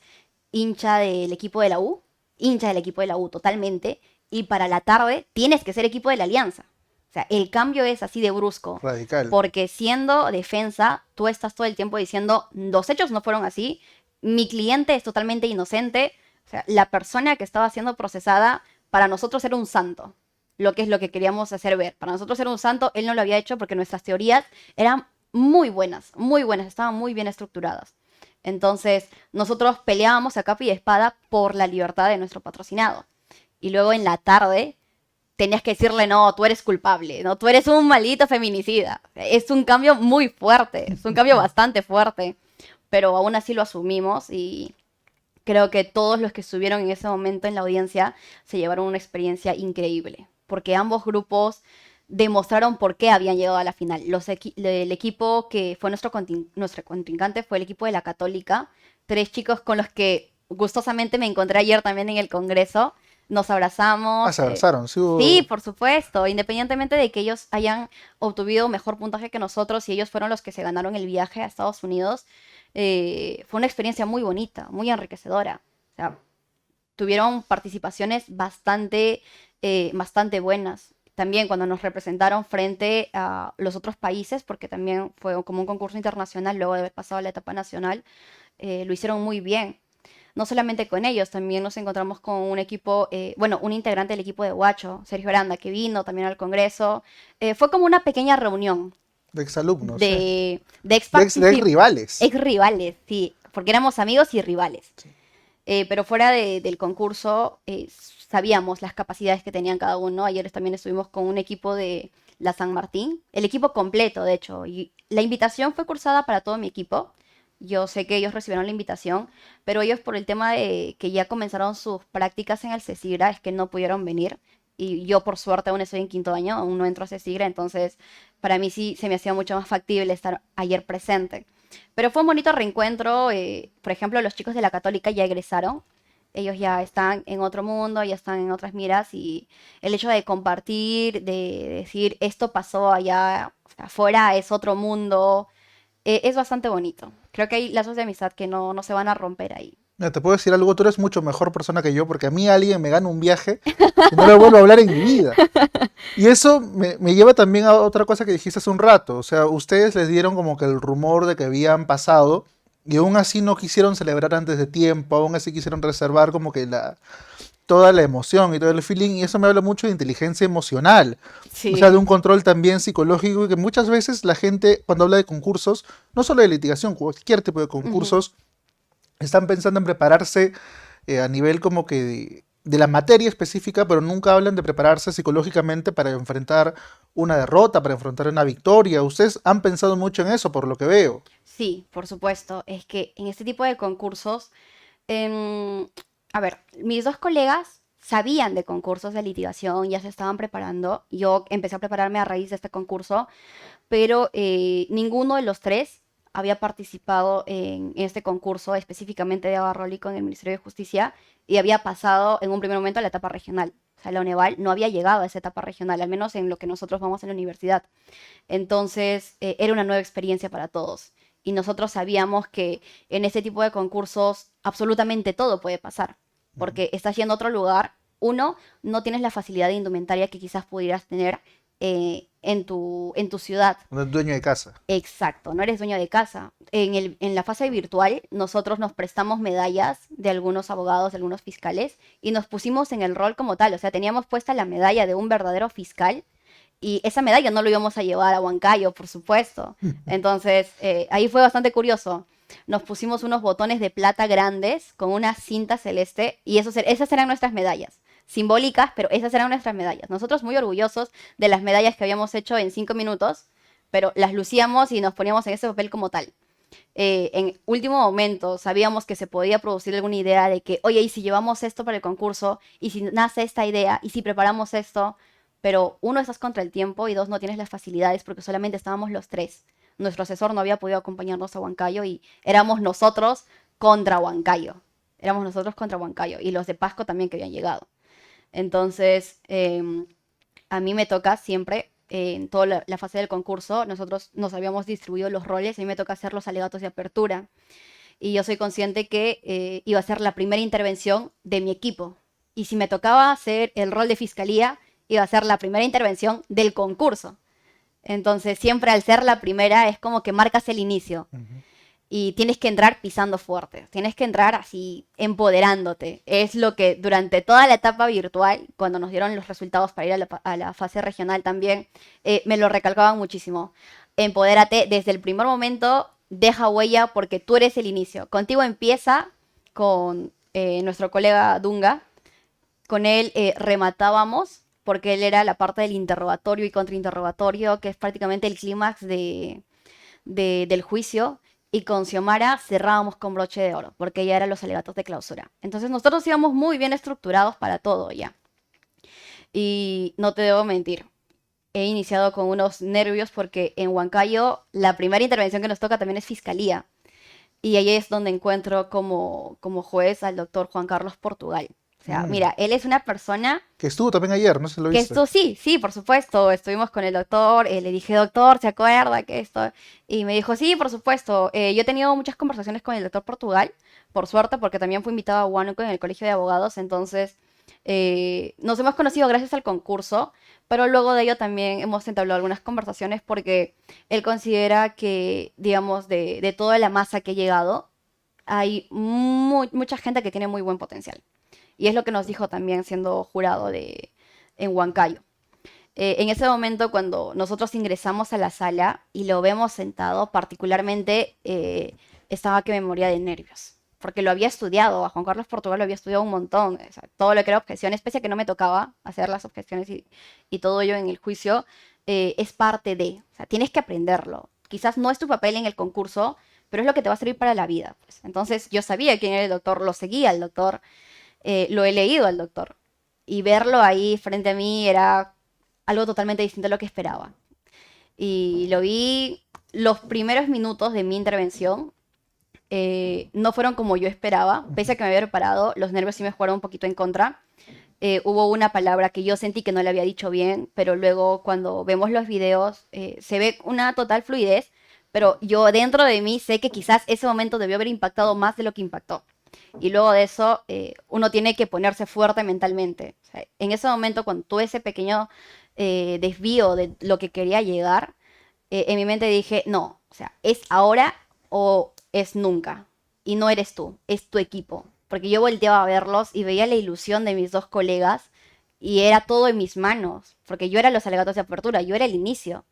hincha del equipo de la U, hincha del equipo de la U totalmente, y para la tarde tienes que ser equipo de la Alianza. O sea, el cambio es así de brusco, Radical. porque siendo defensa, tú estás todo el tiempo diciendo, los hechos no fueron así, mi cliente es totalmente inocente, o sea, la persona que estaba siendo procesada para nosotros era un santo, lo que es lo que queríamos hacer ver. Para nosotros era un santo, él no lo había hecho porque nuestras teorías eran muy buenas, estaban muy bien estructuradas. Entonces, nosotros peleábamos a capa y espada por la libertad de nuestro patrocinado. Y luego en la tarde tenías que decirle, no, tú eres culpable, no, tú eres un maldito feminicida. Es un cambio muy fuerte, es un cambio bastante fuerte, pero aún así lo asumimos y creo que todos los que estuvieron en ese momento en la audiencia se llevaron una experiencia increíble, porque ambos grupos demostraron por qué habían llegado a la final. El equipo que fue nuestro contrincante fue el equipo de la Católica, 3 chicos con los que gustosamente me encontré ayer también en el Congreso. Nos Ah, abrazamos. se abrazaron, sí Sí, hubo... por supuesto, independientemente de que ellos hayan obtenido mejor puntaje que nosotros y ellos fueron los que se ganaron el viaje a Estados Unidos, fue una experiencia muy bonita, muy enriquecedora. O sea, tuvieron participaciones bastante buenas. También cuando nos representaron frente a los otros países, porque también fue como un concurso internacional luego de haber pasado a la etapa nacional, lo hicieron muy bien. No solamente con ellos, también nos encontramos con un equipo, bueno, un integrante del equipo de Huacho, Sergio Aranda, que vino también al Congreso. Fue como una pequeña reunión De exalumnos, sí. de De ex rivales. ex rivales, sí, porque éramos amigos y rivales. Pero fuera del concurso, sabíamos las capacidades que tenían cada uno. Ayer también estuvimos con un equipo de la San Martín, el equipo completo, de hecho, y la invitación fue cursada para todo mi equipo. Yo sé que ellos recibieron la invitación, pero ellos por el tema de que ya comenzaron sus prácticas en el CECIGRA es que no pudieron venir. Y yo por suerte aún estoy en quinto año, aún no entro a CECIGRA, entonces para mí sí se me hacía mucho más factible estar ayer presente. Pero fue un bonito reencuentro. Por ejemplo, los chicos de la Católica ya egresaron. Ellos ya están en otro mundo, ya están en otras miras y el hecho de compartir, de decir esto pasó allá afuera, es otro mundo, es bastante bonito. Creo que hay lazos de amistad que no se van a romper ahí. Mira, te puedo decir algo, tú eres mucho mejor persona que yo, porque a mí alguien me gana un viaje y no le vuelvo a hablar en mi vida. Y eso me lleva también a otra cosa que dijiste hace un rato. O sea, ustedes les dieron como que el rumor de que habían pasado y aún así no quisieron celebrar antes de tiempo, aún así quisieron reservar como que toda la emoción y todo el feeling. Y eso me habla mucho de inteligencia emocional. O sea, de un Sí. control también psicológico y que muchas veces la gente cuando habla de concursos, no solo de litigación, cualquier tipo de Ujú. concursos, están pensando en prepararse a nivel como que de la materia específica, pero nunca hablan de prepararse psicológicamente para enfrentar una derrota, para enfrentar una victoria. Ustedes han pensado mucho en eso, por lo que veo. Sí, por supuesto. Es que en este tipo de concursos, em, a ver, mis dos colegas sabían de concursos de litigación, ya se estaban preparando. Yo empecé a prepararme a raíz de este concurso, pero ninguno de los tres había participado en este concurso específicamente de Agarrólico en el Ministerio de Justicia y había pasado en un primer momento a la etapa regional. O sea, la Uneval no había llegado a esa etapa regional, al menos en lo que nosotros vamos en la universidad. Entonces, era una nueva experiencia para todos. Y nosotros sabíamos que en este tipo de concursos absolutamente todo puede pasar, Ujú. porque estás yendo a otro lugar. Uno, no tienes la facilidad de indumentaria que quizás pudieras tener en tu ciudad. Un dueño de casa. Exacto, no eres dueño de casa. En la fase virtual, nosotros nos prestamos medallas de algunos abogados, de algunos fiscales, y nos pusimos en el rol como tal. O sea, teníamos puesta la medalla de un verdadero fiscal, y esa medalla no lo íbamos a llevar a Huancayo, por supuesto. Entonces, ahí fue bastante curioso. Nos pusimos unos botones de plata grandes con una cinta celeste, y esas eran nuestras medallas. Simbólicas, pero esas eran nuestras medallas. Nosotros muy orgullosos de las medallas que habíamos hecho en 5 minutos, pero las lucíamos y nos poníamos en ese papel como tal. En último momento sabíamos que se podía producir alguna idea de que, oye, ¿y si llevamos esto para el concurso? ¿Y si nace esta idea? ¿Y si preparamos esto? Pero uno, estás contra el tiempo y dos, no tienes las facilidades porque solamente estábamos los tres. Nuestro asesor no había podido acompañarnos a Huancayo y éramos nosotros contra Huancayo. Éramos nosotros contra Huancayo y los de Pasco también que habían llegado. Entonces, a mí me toca siempre, en toda la fase del concurso, nosotros nos habíamos distribuido los roles, a mí me toca hacer los alegatos de apertura. Y yo soy consciente que iba a ser la primera intervención de mi equipo. Y si me tocaba hacer el rol de fiscalía, iba a ser la primera intervención del concurso. Entonces, siempre al ser la primera es como que marcas el inicio Ujú. y tienes que entrar pisando fuerte, tienes que entrar así empoderándote. Es lo que durante toda la etapa virtual, cuando nos dieron los resultados para ir a la fase regional también, me lo recalcaban muchísimo. Empodérate desde el primer momento, deja huella porque tú eres el inicio. Contigo empieza con nuestro colega Dunga, con él rematábamos porque él era la parte del interrogatorio y contrainterrogatorio, que es prácticamente el clímax del juicio, y con Xiomara cerrábamos con broche de oro, porque ella era los alegatos de clausura. Entonces nosotros íbamos muy bien estructurados para todo ya. Y no te debo mentir, he iniciado con unos nervios porque en Huancayo la primera intervención que nos toca también es fiscalía. Y ahí es donde encuentro como juez al doctor Juan Carlos Portugal. O sea, mira, él es una persona Que estuvo también ayer, no sé si lo que viste. esto sí, sí, por supuesto. Estuvimos con el doctor, le dije, doctor, ¿se acuerda que esto? Y me dijo, sí, por supuesto. Yo he tenido muchas conversaciones con el doctor Portugal, por suerte, porque también fui invitada a Huánuco en el Colegio de Abogados, entonces nos hemos conocido gracias al concurso, pero luego de ello también hemos entablado algunas conversaciones porque él considera que, digamos, de toda la masa que ha llegado, hay mucha gente que tiene muy buen potencial. Y es lo que nos dijo también siendo jurado en Huancayo. En ese momento, cuando nosotros ingresamos a la sala y lo vemos sentado, particularmente estaba que me moría de nervios, porque lo había estudiado, a Juan Carlos Portugal lo había estudiado un montón, o sea, todo lo que era objeciones, pese a que no me tocaba hacer las objeciones y todo ello en el juicio, es parte de, o sea, tienes que aprenderlo. Quizás no es tu papel en el concurso, pero es lo que te va a servir para la vida, pues. Entonces yo sabía quién era el doctor, lo seguía al doctor, lo he leído al doctor. Y verlo ahí frente a mí era algo totalmente distinto a lo que esperaba. Y lo vi los primeros minutos de mi intervención. No fueron como yo esperaba. Pese a que me había preparado, los nervios sí me jugaron un poquito en contra. Hubo una palabra que yo sentí que no le había dicho bien, pero luego cuando vemos los videos se ve una total fluidez, pero yo dentro de mí sé que quizás ese momento debió haber impactado más de lo que impactó. Y luego de eso, uno tiene que ponerse fuerte mentalmente. O sea, en ese momento, cuando tuve ese pequeño desvío de lo que quería llegar, en mi mente dije, no, o sea, es ahora o es nunca. Y no eres tú, es tu equipo. Porque yo volteaba a verlos y veía la ilusión de mis dos colegas y era todo en mis manos, porque yo era los alegatos de apertura, yo era el inicio.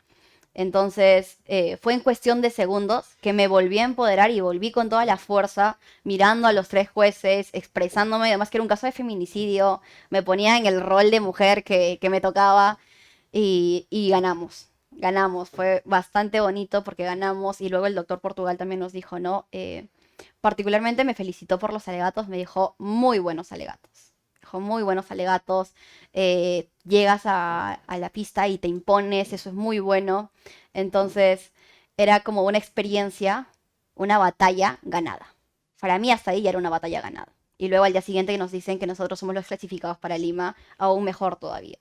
Entonces, fue en cuestión de segundos que me volví a empoderar y volví con toda la fuerza, mirando a los tres jueces, expresándome, además que era un caso de feminicidio, me ponía en el rol de mujer que me tocaba y ganamos. Ganamos, fue bastante bonito porque ganamos y luego el doctor Portugal también nos dijo, ¿no? Particularmente me felicitó por los alegatos, me dijo muy buenos alegatos. Dijo muy buenos alegatos, llegas a la pista y te impones, eso es muy bueno. Entonces era como una experiencia, una batalla ganada. Para mí hasta ahí ya era una batalla ganada. Y luego al día siguiente nos dicen que nosotros somos los clasificados para Lima, aún mejor todavía.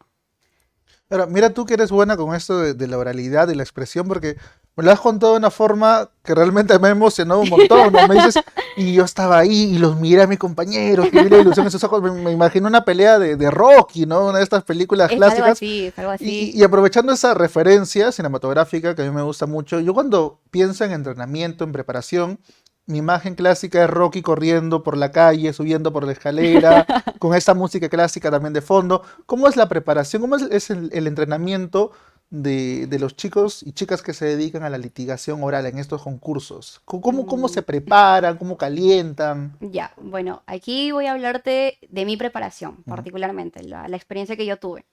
Ahora, mira tú que eres buena con esto de la oralidad y la expresión, porque me lo has contado de una forma que realmente me ha emocionado un montón, ¿no? Me dices, y yo estaba ahí y los miré a mis compañeros, y vi la ilusión en sus ojos, me imagino una pelea de Rocky, ¿no? Una de estas películas Es algo clásicas. así, es algo así. Y aprovechando esa referencia cinematográfica que a mí me gusta mucho, yo cuando pienso en entrenamiento, en preparación, mi imagen clásica es Rocky corriendo por la calle, subiendo por la escalera, con esta música clásica también de fondo. ¿Cómo es la preparación? ¿Cómo es el entrenamiento de los chicos y chicas que se dedican a la litigación oral en estos concursos? ¿Cómo Mm, se preparan? ¿Cómo calientan? ya, bueno, aquí voy a hablarte de mi preparación, Ujú. particularmente, la experiencia que yo tuve.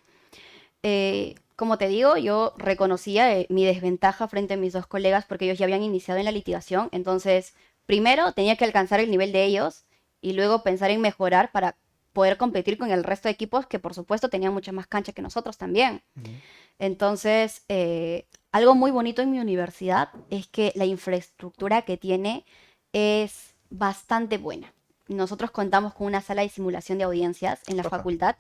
Como te digo, yo reconocía mi desventaja frente a mis dos colegas porque ellos ya habían iniciado en la litigación. Entonces, primero tenía que alcanzar el nivel de ellos y luego pensar en mejorar para poder competir con el resto de equipos que por supuesto tenían mucha más cancha que nosotros también. Ujú. Entonces, algo muy bonito en mi universidad es que la infraestructura que tiene es bastante buena. Nosotros contamos con una sala de simulación de audiencias en la Ajá. facultad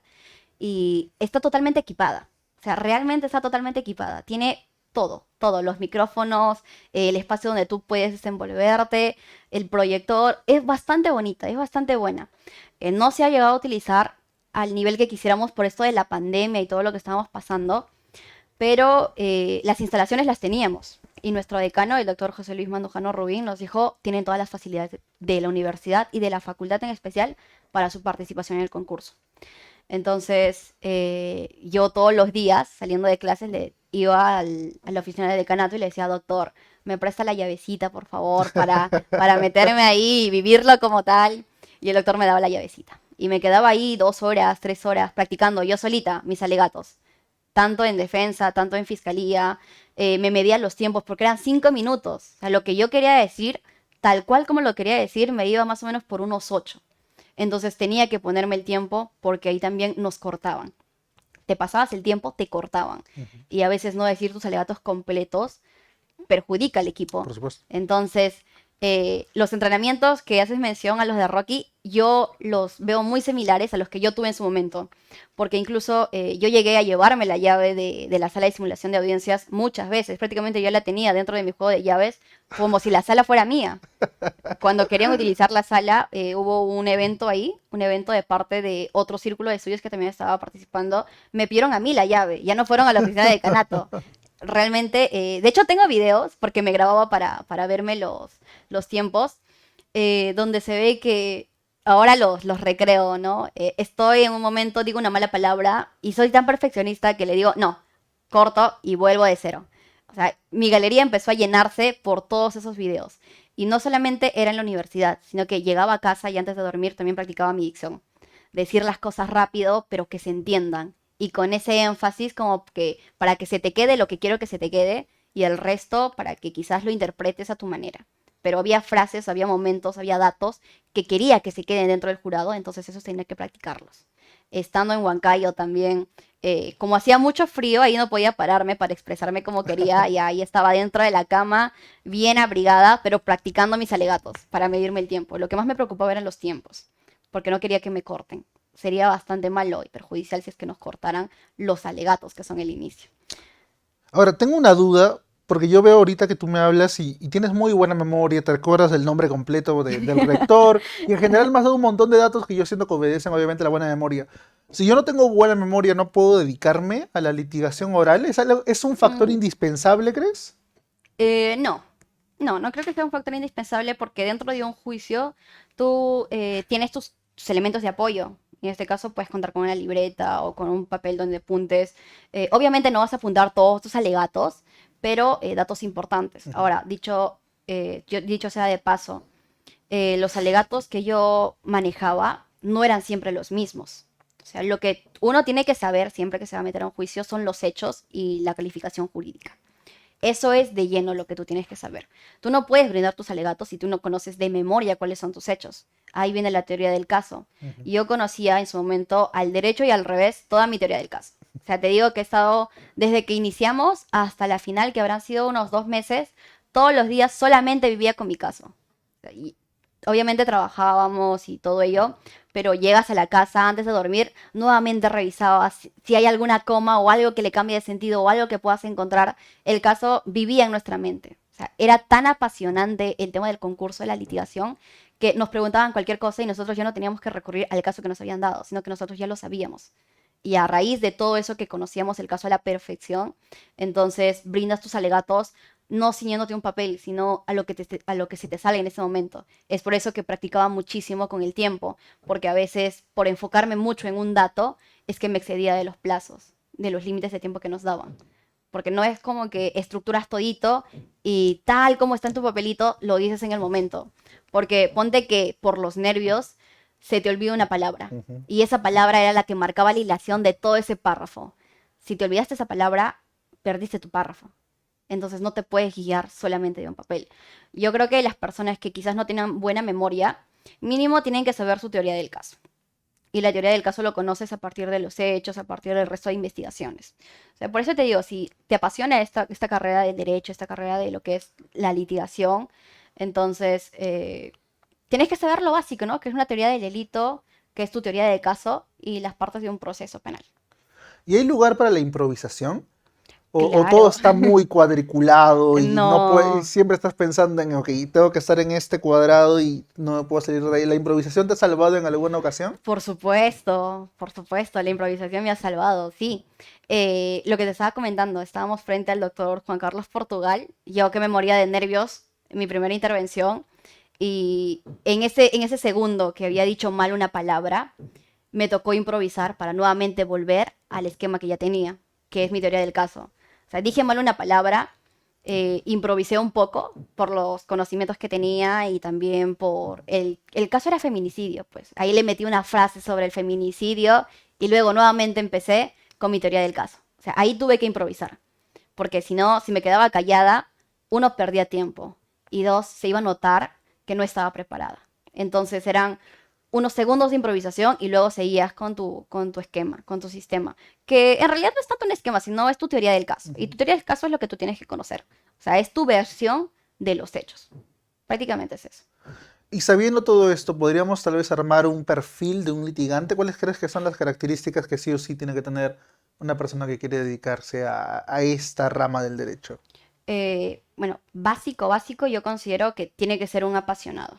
y está totalmente equipada. O sea, realmente está totalmente equipada. Tiene todo, todo, los micrófonos, el espacio donde tú puedes desenvolverte, el proyector. Es bastante bonita, es bastante buena. No se ha llegado a utilizar al nivel que quisiéramos por esto de la pandemia y todo lo que estábamos pasando, pero las instalaciones las teníamos. Y nuestro decano, el doctor José Luis Mandujano Rubín, nos dijo, tienen todas las facilidades de la universidad y de la facultad en especial para su participación en el concurso. Entonces, yo todos los días, saliendo de clases, le iba a la oficina de decanato y le decía, doctor, me presta la llavecita, por favor, para meterme ahí y vivirlo como tal. Y el doctor me daba la llavecita. Y me quedaba ahí 2 horas, 3 horas, practicando yo solita mis alegatos. Tanto en defensa, tanto en fiscalía. Me medía los tiempos porque eran 5 minutos. O sea, lo que yo quería decir, tal cual como lo quería decir, me iba más o menos por unos 8. Entonces tenía que ponerme el tiempo porque ahí también nos cortaban. Te pasabas el tiempo, te cortaban. Ujú. Y a veces no decir tus alegatos completos perjudica al equipo. Por supuesto. Entonces, Los entrenamientos que haces mención a los de Rocky, yo los veo muy similares a los que yo tuve en su momento, porque incluso yo llegué a llevarme la llave de la sala de simulación de audiencias muchas veces, prácticamente yo la tenía dentro de mi juego de llaves como si la sala fuera mía. Cuando querían utilizar la sala, hubo un evento ahí, un evento de parte de otro círculo de estudios que también estaba participando. Me pidieron a mí la llave, ya no fueron a la oficina de decanato. Realmente, de hecho tengo videos, porque me grababa para verme los tiempos, donde se ve que ahora los recreo, ¿no? Estoy en un momento, digo una mala palabra, y soy tan perfeccionista que le digo, no, corto y vuelvo de cero. O sea, mi galería empezó a llenarse por todos esos videos. Y no solamente era en la universidad, sino que llegaba a casa y antes de dormir también practicaba mi dicción. Decir las cosas rápido, pero que se entiendan. Y con ese énfasis como que para que se te quede lo que quiero que se te quede y el resto para que quizás lo interpretes a tu manera. Pero había frases, había momentos, había datos que quería que se queden dentro del jurado, entonces esos tenía que practicarlos. Estando en Huancayo también, como hacía mucho frío, ahí no podía pararme para expresarme como quería y ahí estaba dentro de la cama, bien abrigada, pero practicando mis alegatos para medirme el tiempo. Lo que más me preocupaba eran los tiempos, porque no quería que me corten. Sería bastante malo y perjudicial si es que nos cortaran los alegatos, que son el inicio. Ahora, tengo una duda, porque yo veo ahorita que tú me hablas y tienes muy buena memoria, te acuerdas del nombre completo del rector, y en general me has dado un montón de datos que yo siento que obedecen obviamente a la buena memoria. Si yo no tengo buena memoria, ¿no puedo dedicarme a la litigación oral? ¿Es un factor Mm, indispensable, crees? no, no creo que sea un factor indispensable porque dentro de un juicio tú tienes tus elementos de apoyo. En este caso puedes contar con una libreta o con un papel donde apuntes. Obviamente no vas a apuntar todos tus alegatos, pero datos importantes. Ujú. Ahora, dicho sea de paso, los alegatos que yo manejaba no eran siempre los mismos. O sea, lo que uno tiene que saber siempre que se va a meter a un juicio son los hechos y la calificación jurídica. Eso es de lleno lo que tú tienes que saber. Tú no puedes brindar tus alegatos si tú no conoces de memoria cuáles son tus hechos. Ahí viene la teoría del caso. Ujú. Y yo conocía en su momento al derecho y al revés toda mi teoría del caso. O sea, te digo que he estado desde que iniciamos hasta la final, que habrán sido unos 2 meses, todos los días solamente vivía con mi caso. Y obviamente trabajábamos y todo ello, pero llegas a la casa antes de dormir, nuevamente revisabas si hay alguna coma o algo que le cambie de sentido o algo que puedas encontrar. El caso vivía en nuestra mente. O sea, era tan apasionante el tema del concurso de la litigación que nos preguntaban cualquier cosa y nosotros ya no teníamos que recurrir al caso que nos habían dado, sino que nosotros ya lo sabíamos. Y a raíz de todo eso que conocíamos el caso a la perfección, entonces brindas tus alegatos no ciñéndote un papel, sino a lo que se te sale en ese momento. Es por eso que practicaba muchísimo con el tiempo, porque a veces por enfocarme mucho en un dato es que me excedía de los plazos, de los límites de tiempo que nos daban. Porque no es como que estructuras todito y tal como está en tu papelito, lo dices en el momento. Porque ponte que por los nervios se te olvida una palabra. Ujú. Y esa palabra era la que marcaba la hilación de todo ese párrafo. Si te olvidaste esa palabra, perdiste tu párrafo. Entonces no te puedes guiar solamente de un papel. Yo creo que las personas que quizás no tengan buena memoria, mínimo tienen que saber su teoría del caso. Y la teoría del caso lo conoces a partir de los hechos, a partir del resto de investigaciones. O sea, por eso te digo, si te apasiona esta carrera del derecho, esta carrera de lo que es la litigación, entonces tienes que saber lo básico, ¿no? Que es una teoría del delito, que es tu teoría del caso y las partes de un proceso penal. ¿Y hay lugar para la improvisación? ¿O todo Claro, está muy cuadriculado y no y no. siempre estás pensando en, ok, tengo que estar en este cuadrado y no me puedo salir de ahí? ¿La improvisación te ha salvado en alguna ocasión? Por supuesto, la improvisación me ha salvado, sí. Lo que te estaba comentando, estábamos frente al doctor Juan Carlos Portugal, yo que me moría de nervios en mi primera intervención, y en ese segundo que había dicho mal una palabra, me tocó improvisar para nuevamente volver al esquema que ya tenía, que es mi teoría del caso. O sea, dije mal una palabra, improvisé un poco por los conocimientos que tenía y también por el caso era feminicidio, pues. Ahí le metí una frase sobre el feminicidio y luego nuevamente empecé con mi teoría del caso. O sea, ahí tuve que improvisar, porque si no, si me quedaba callada, uno perdía tiempo y dos, se iba a notar que no estaba preparada. Entonces eran unos segundos de improvisación y luego seguías con tu esquema, con tu sistema. Que en realidad no es tanto un esquema, sino es tu teoría del caso. Y Ujú. tu teoría del caso es lo que tú tienes que conocer. O sea, es tu versión de los hechos. Prácticamente es eso. Y sabiendo todo esto, ¿podríamos tal vez armar un perfil de un litigante? ¿Cuáles crees que son las características que sí o sí tiene que tener una persona que quiere dedicarse a esta rama del derecho? Bueno, básico, yo considero que tiene que ser un apasionado.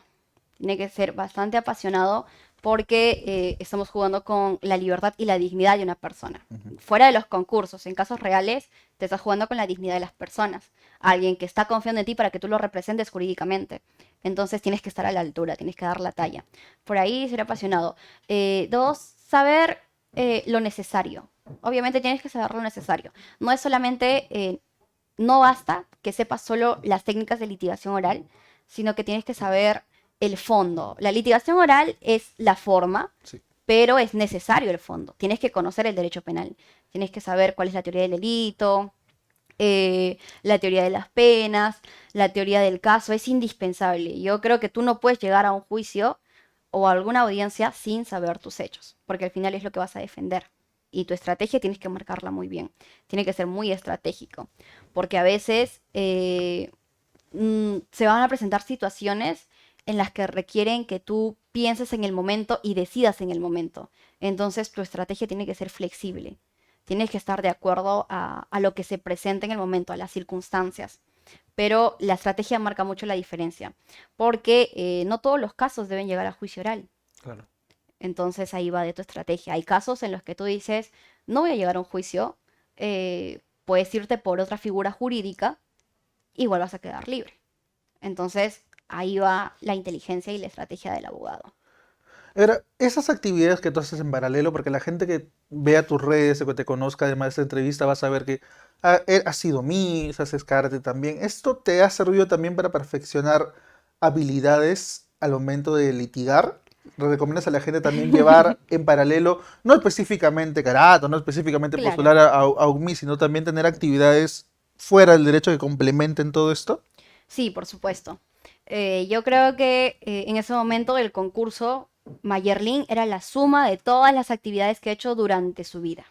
Tiene que ser bastante apasionado porque estamos jugando con la libertad y la dignidad de una persona. Ujú. Fuera de los concursos, en casos reales, te estás jugando con la dignidad de las personas. Alguien que está confiando en ti para que tú lo representes jurídicamente. Entonces tienes que estar a la altura, tienes que dar la talla. Por ahí ser apasionado. Dos, saber lo necesario. Obviamente tienes que saber lo necesario. No es solamente no basta que sepas solo las técnicas de litigación oral, sino que tienes que saber el fondo. La litigación oral es la forma, Sí. pero es necesario el fondo. Tienes que conocer el derecho penal. Tienes que saber cuál es la teoría del delito, la teoría de las penas, la teoría del caso. Es indispensable. Yo creo que tú no puedes llegar a un juicio o a alguna audiencia sin saber tus hechos, porque al final es lo que vas a defender. Y tu estrategia tienes que marcarla muy bien. Tiene que ser muy estratégico, porque a veces se van a presentar situaciones en las que requieren que tú pienses en el momento y decidas en el momento. Entonces tu estrategia tiene que ser flexible. Tienes que estar de acuerdo a lo que se presenta en el momento, a las circunstancias. Pero la estrategia marca mucho la diferencia, porque no todos los casos deben llegar a juicio oral. Claro. Entonces ahí va de tu estrategia. Hay casos en los que tú dices, no voy a llegar a un juicio, puedes irte por otra figura jurídica, igual vas a quedar libre. Entonces ahí va la inteligencia y la estrategia del abogado. Ahora, esas actividades que tú haces en paralelo, porque la gente que vea tus redes o que te conozca además de esta entrevista va a saber que has sido Miss, haces karate también. ¿Esto te ha servido también para perfeccionar habilidades al momento de litigar? ¿Le recomiendas a la gente también llevar en paralelo, no específicamente karate, no específicamente Claro. postular a un Miss, sino también tener actividades fuera del derecho que complementen todo esto? Sí, por supuesto. Yo creo que en ese momento el concurso Mayerlin era la suma de todas las actividades que he hecho durante su vida.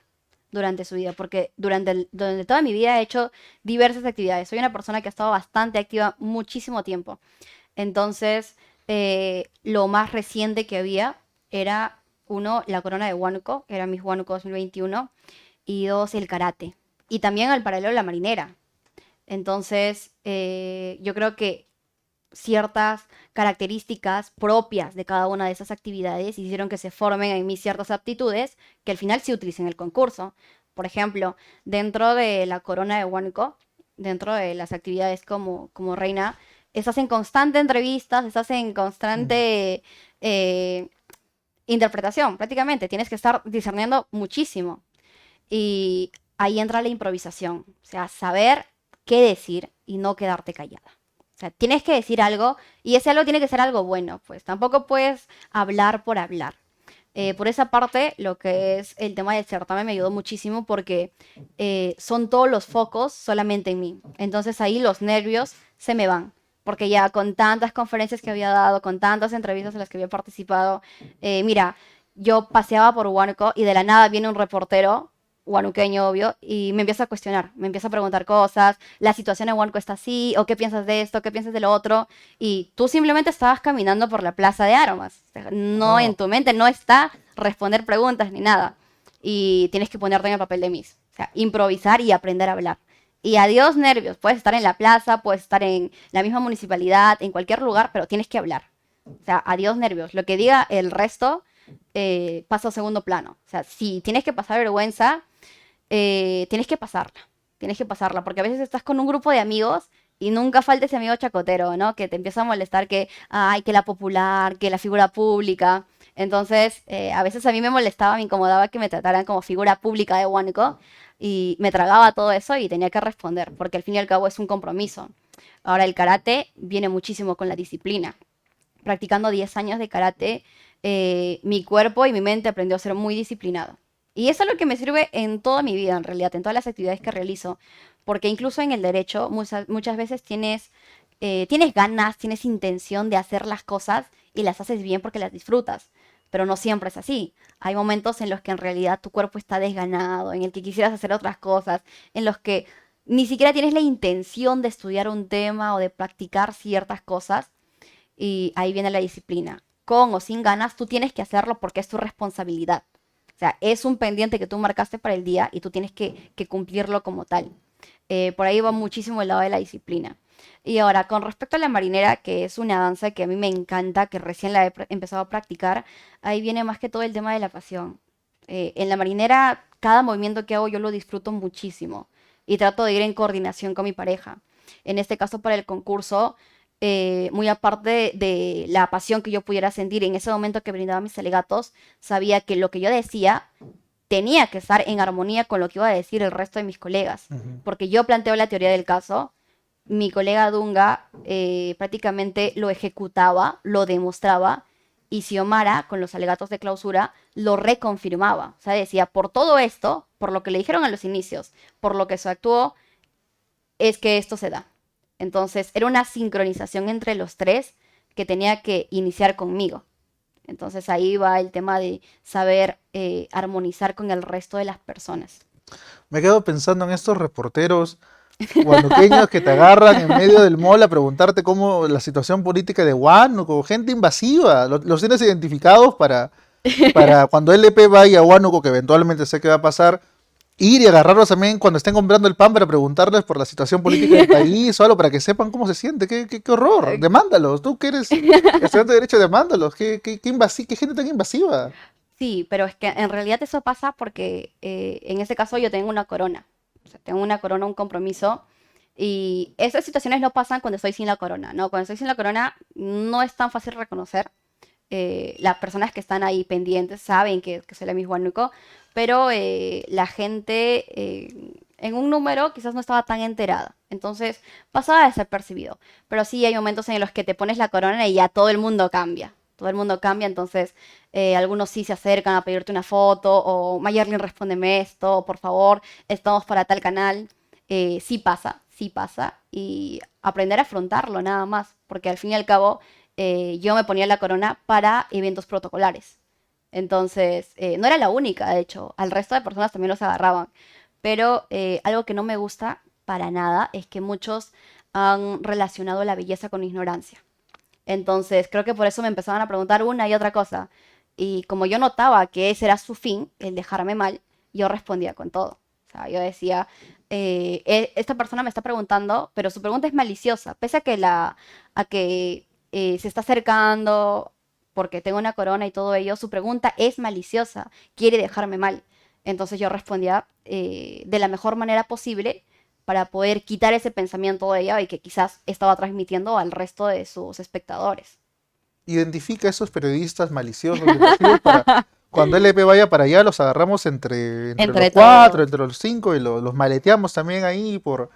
Durante su vida, porque durante toda mi vida he hecho diversas actividades. Soy una persona que ha estado bastante activa muchísimo tiempo. Entonces, lo más reciente que había era, uno, la corona de Huánuco, era Miss Huánuco 2021, y dos, el karate. Y también al paralelo la marinera. Entonces, yo creo que ciertas características propias de cada una de esas actividades hicieron que se formen en mí ciertas aptitudes que al final sí utilicen en el concurso. Por ejemplo, dentro de la corona de Huánuco, dentro de las actividades como reina, estás en constante entrevistas, estás en Mm. constante interpretación, prácticamente. Tienes que estar discerniendo muchísimo. Y ahí entra la improvisación, o sea, saber qué decir y no quedarte callada. O sea, tienes que decir algo y ese algo tiene que ser algo bueno, pues tampoco puedes hablar por hablar. Por esa parte, lo que es el tema del certamen me ayudó muchísimo porque son todos los focos solamente en mí. Entonces ahí los nervios se me van. Porque ya con tantas conferencias que había dado, con tantas entrevistas en las que había participado, mira, yo paseaba por Huánuco y de la nada viene un reportero huanuqueño, obvio, y me empieza a cuestionar, me empieza a preguntar cosas, la situación en Huánuco está así, o qué piensas de esto, qué piensas de lo otro, y tú simplemente estabas caminando por la plaza de armas, o sea, no en Oh, tu mente no está responder preguntas ni nada, y tienes que ponerte en el papel de Miss, o sea, improvisar y aprender a hablar. Y adiós nervios, puedes estar en la plaza, puedes estar en la misma municipalidad, en cualquier lugar, pero tienes que hablar. O sea, adiós nervios. Lo que diga el resto pasa a segundo plano. O sea, si tienes que pasar vergüenza, tienes que pasarla. Tienes que pasarla, porque a veces estás con un grupo de amigos y nunca falta ese amigo chacotero, ¿no? Que te empieza a molestar que, ay, que la popular, que la figura pública. Entonces, a veces a mí me molestaba, me incomodaba que me trataran como figura pública de Huánuco y me tragaba todo eso y tenía que responder, porque al fin y al cabo es un compromiso. Ahora, el karate viene muchísimo con la disciplina. Practicando 10 años de karate, mi cuerpo y mi mente aprendió a ser muy disciplinado. Y eso es lo que me sirve en toda mi vida, en realidad, en todas las actividades que realizo. Porque incluso en el derecho muchas veces tienes ganas, tienes intención de hacer las cosas y las haces bien porque las disfrutas. Pero no siempre es así. Hay momentos en los que en realidad tu cuerpo está desganado, en el que quisieras hacer otras cosas, en los que ni siquiera tienes la intención de estudiar un tema o de practicar ciertas cosas, Y ahí viene la disciplina. Con o sin ganas, tú tienes que hacerlo porque es tu responsabilidad. O sea, es un pendiente que tú marcaste para el día y tú tienes que cumplirlo como tal. Por ahí va muchísimo el lado de la disciplina. Y ahora, con respecto a la marinera, que es una danza que a mí me encanta, que recién la he empezado a practicar, ahí viene más que todo el tema de la pasión. En la marinera, cada movimiento que hago yo lo disfruto muchísimo y trato de ir en coordinación con mi pareja. En este caso, para el concurso, muy aparte de la pasión que yo pudiera sentir en ese momento que brindaba mis alegatos, sabía que lo que yo decía tenía que estar en armonía con lo que iba a decir el resto de mis colegas, Ujú. porque yo planteo la teoría del caso, mi colega Dunga prácticamente lo ejecutaba, lo demostraba, y Xiomara, con los alegatos de clausura, lo reconfirmaba. O sea, decía, por todo esto, por lo que le dijeron a los inicios, por lo que se actuó, es que esto se da. Entonces, era una sincronización entre los tres que tenía que iniciar conmigo. Entonces ahí va el tema de saber armonizar con el resto de las personas. Me quedo pensando en estos reporteros guanuqueños que te agarran en medio del mall a preguntarte cómo la situación política de Huánuco, gente invasiva, los tienes identificados para cuando LP vaya a Huánuco, que eventualmente sé que va a pasar, ir y agarrarlos también cuando estén comprando el pan para preguntarles por la situación política del país o algo para que sepan cómo se siente. Qué horror. Eh, Demándalos. Tú que eres estudiante de Derecho, demándalos. Qué gente tan invasiva. Sí, pero es que en realidad eso pasa porque en este caso yo tengo una corona. O sea, tengo una corona, un compromiso. Y esas situaciones no pasan cuando estoy sin la corona, ¿no? Cuando estoy sin la corona no es tan fácil reconocer. Las personas que están ahí pendientes saben que soy la misma Huánuco, pero la gente en un número quizás no estaba tan enterada. Entonces pasaba desapercibido. Pero sí hay momentos en los que te pones la corona y ya todo el mundo cambia. Todo el mundo cambia, entonces algunos sí se acercan a pedirte una foto o Mayerlin, respóndeme esto, o, por favor, estamos para tal canal. Sí pasa y aprender a afrontarlo nada más, porque al fin y al cabo yo me ponía la corona para eventos protocolares. Entonces, no era la única, de hecho, al resto de personas también los agarraban. Pero algo que no me gusta para nada es que muchos han relacionado la belleza con ignorancia. Entonces, creo que por eso me empezaban a preguntar una y otra cosa. Y como yo notaba que ese era su fin, el dejarme mal, yo respondía con todo. O sea, yo decía, esta persona me está preguntando, pero su pregunta es maliciosa, pese a que se está acercando porque tengo una corona y todo ello, su pregunta es maliciosa, quiere dejarme mal. Entonces yo respondía de la mejor manera posible para poder quitar ese pensamiento de ella y que quizás estaba transmitiendo al resto de sus espectadores. Identifica a esos periodistas maliciosos y invasivos para cuando LP vaya para allá, los agarramos entre los Entre cuatro, todos. entre los cinco y los maleteamos también ahí por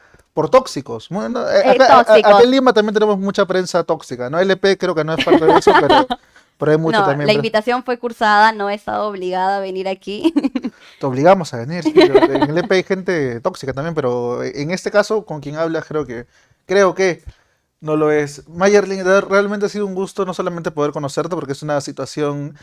tóxicos. Bueno, acá Tóxicos. en Lima también tenemos mucha prensa tóxica, ¿no? LP creo que no es parte de eso, pero hay mucho No, también. la invitación fue cursada, no he estado obligada a venir aquí. Te obligamos a venir, sí, pero en el EP hay gente tóxica también, pero en este caso, con quien hablas, creo que no lo es. Mayerlin, realmente ha sido un gusto no solamente poder conocerte, porque es una situación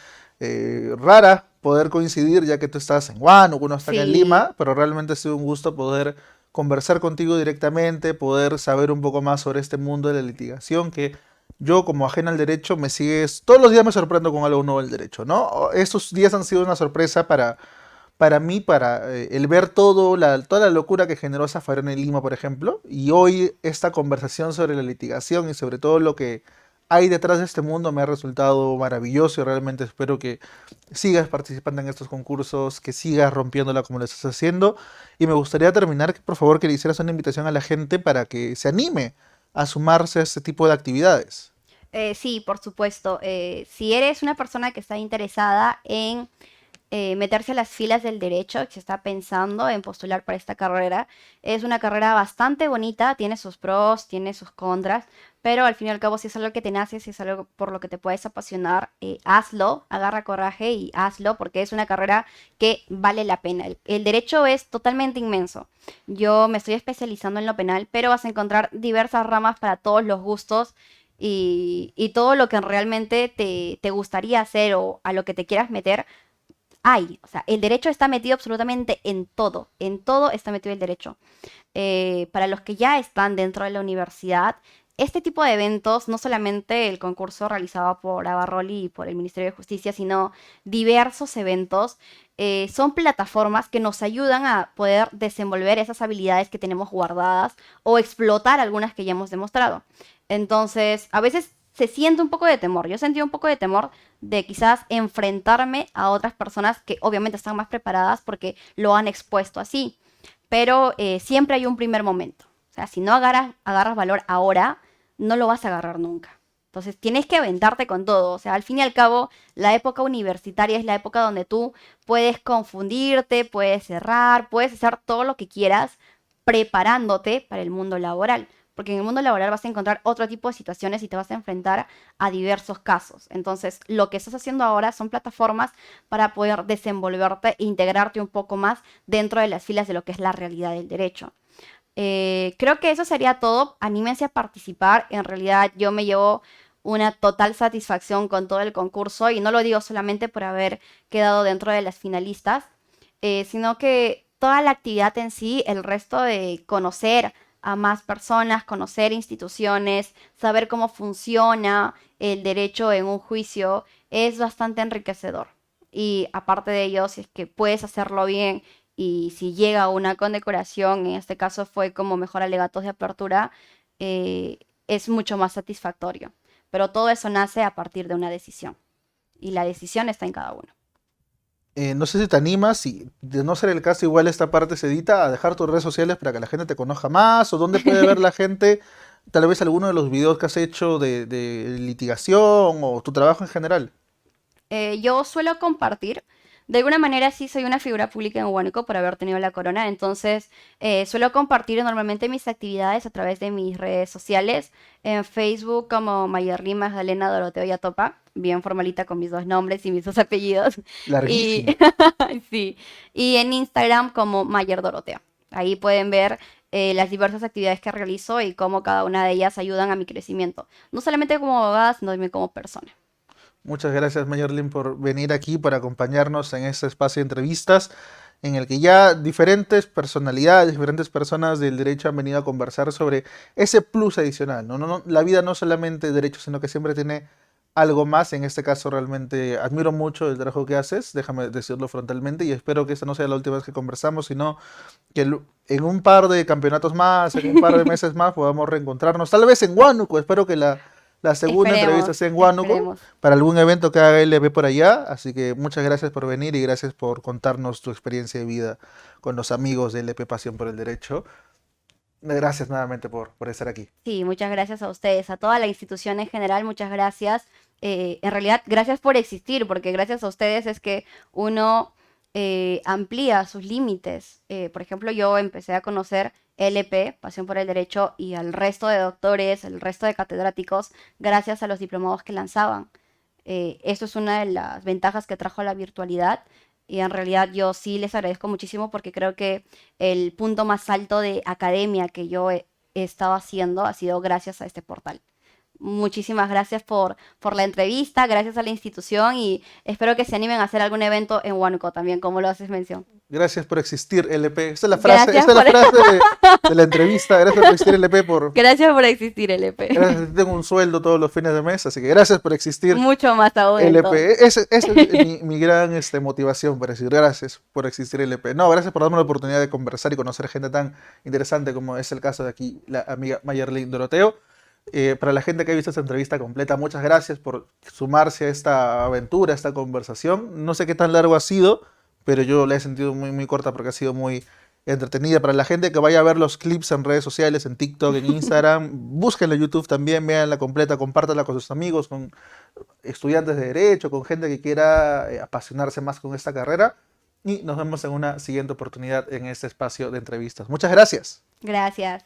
rara poder coincidir, ya que tú estás en Huánuco, uno está acá en Sí, Lima, pero realmente ha sido un gusto poder conversar contigo directamente, poder saber un poco más sobre este mundo de la litigación, que yo como ajeno al derecho me sigues, todos los días me sorprendo con algo nuevo del derecho, ¿no? Estos días han sido una sorpresa para mí, para el ver toda la locura que generó Zaffarón en Lima, por ejemplo, y hoy esta conversación sobre la litigación y sobre todo lo que hay detrás de este mundo me ha resultado maravilloso y realmente espero que sigas participando en estos concursos, que sigas rompiéndola como lo estás haciendo. Y me gustaría terminar, por favor, que le hicieras una invitación a la gente para que se anime a sumarse a este tipo de actividades. sí, por supuesto. Si eres una persona que está interesada en meterse a las filas del derecho, que se está pensando en postular para esta carrera. Es una carrera bastante bonita, tiene sus pros, tiene sus contras, pero al fin y al cabo si es algo que te nace, si es algo por lo que te puedes apasionar, hazlo, agarra coraje y hazlo, porque es una carrera que vale la pena. El derecho es totalmente inmenso. Yo me estoy especializando en lo penal, pero vas a encontrar diversas ramas para todos los gustos. Y todo lo que realmente te gustaría hacer o a lo que te quieras meter, hay, o sea, el derecho está metido absolutamente en todo está metido el derecho. Para los que ya están dentro de la universidad, este tipo de eventos, no solamente el concurso realizado por Abarroli y por el Ministerio de Justicia, sino diversos eventos, son plataformas que nos ayudan a poder desenvolver esas habilidades que tenemos guardadas o explotar algunas que ya hemos demostrado. Entonces, a veces se siente un poco de temor. Yo sentí un poco de temor de quizás enfrentarme a otras personas que obviamente están más preparadas porque lo han expuesto así. Pero siempre hay un primer momento. O sea, si no agarras valor ahora, no lo vas a agarrar nunca. Entonces tienes que aventarte con todo. O sea, al fin y al cabo, la época universitaria es la época donde tú puedes confundirte, puedes cerrar, puedes hacer todo lo que quieras preparándote para el mundo laboral. Porque en el mundo laboral vas a encontrar otro tipo de situaciones y te vas a enfrentar a diversos casos. Entonces, lo que estás haciendo ahora son plataformas para poder desenvolverte e integrarte un poco más dentro de las filas de lo que es la realidad del derecho. Creo que eso sería todo. Anímense a participar. En realidad yo me llevo una total satisfacción con todo el concurso y no lo digo solamente por haber quedado dentro de las finalistas, sino que toda la actividad en sí, el resto de conocer a más personas, conocer instituciones, saber cómo funciona el derecho en un juicio, es bastante enriquecedor. Y aparte de ello, si es que puedes hacerlo bien y si llega una condecoración, en este caso fue como mejor alegatos de apertura, es mucho más satisfactorio. Pero todo eso nace a partir de una decisión. Y la decisión está en cada uno. No sé si te animas, si de no ser el caso, igual esta parte se edita, a dejar tus redes sociales para que la gente te conozca más, o dónde puede ver la gente, tal vez alguno de los videos que has hecho de litigación o tu trabajo en general. Yo suelo compartir. De alguna manera sí soy una figura pública en Huánuco por haber tenido la corona, entonces suelo compartir normalmente mis actividades a través de mis redes sociales, en Facebook como Mayerly Magdalena Doroteo Yatopa, bien formalita con mis dos nombres y mis dos apellidos, y Larguísimo. sí, y en Instagram como Mayer Doroteo. Ahí pueden ver las diversas actividades que realizo y cómo cada una de ellas ayudan a mi crecimiento, no solamente como abogada, sino también como persona. Muchas gracias, Mayorlin, por venir aquí, por acompañarnos en este espacio de entrevistas, en el que ya diferentes personalidades, diferentes personas del derecho han venido a conversar sobre ese plus adicional, ¿no? La vida no solamente derecho, sino que siempre tiene algo más. En este caso, realmente admiro mucho el trabajo que haces, déjame decirlo frontalmente, y espero que esta no sea la última vez que conversamos, sino que en un par de campeonatos más, en un par de meses más, podamos reencontrarnos, tal vez en Huánuco. Espero que la segunda entrevista Esperemos, sea en Huánuco esperemos. para algún evento que haga LB por allá. Así que muchas gracias por venir y gracias por contarnos tu experiencia de vida con los amigos de LP Pasión por el Derecho. Gracias nuevamente por estar aquí. Sí, muchas gracias a ustedes, a toda la institución en general, muchas gracias. En realidad, gracias por existir, porque gracias a ustedes es que uno amplía sus límites. Por ejemplo, yo empecé a conocer LP, Pasión por el Derecho, y al resto de doctores, el resto de catedráticos, gracias a los diplomados que lanzaban. Esto es una de las ventajas que trajo la virtualidad. Y en realidad yo sí les agradezco muchísimo porque creo que el punto más alto de academia que yo he estado haciendo ha sido gracias a este portal. Muchísimas gracias por la entrevista, gracias a la institución y espero que se animen a hacer algún evento en Huánuco también, como lo haces mención. Gracias por existir, LP. Esta es la frase, Gracias esta es la por, frase de la entrevista. Gracias por existir, LP. gracias por existir, LP. Gracias, tengo un sueldo todos los fines de mes, así que gracias por existir, Mucho más aún entonces. LP. Esa es mi gran motivación para decir gracias por existir, LP. No, gracias por darme la oportunidad de conversar y conocer gente tan interesante como es el caso de aquí, la amiga Mayerly Doroteo. Para la gente que ha visto esta entrevista completa, muchas gracias por sumarse a esta aventura, a esta conversación. No sé qué tan largo ha sido, pero yo la he sentido muy, muy corta porque ha sido muy entretenida. Para la gente que vaya a ver los clips en redes sociales, en TikTok, en Instagram, búsquenla en YouTube también, véanla completa, compártanla con sus amigos, con estudiantes de derecho, con gente que quiera apasionarse más con esta carrera. Y nos vemos en una siguiente oportunidad en este espacio de entrevistas. Muchas gracias. Gracias.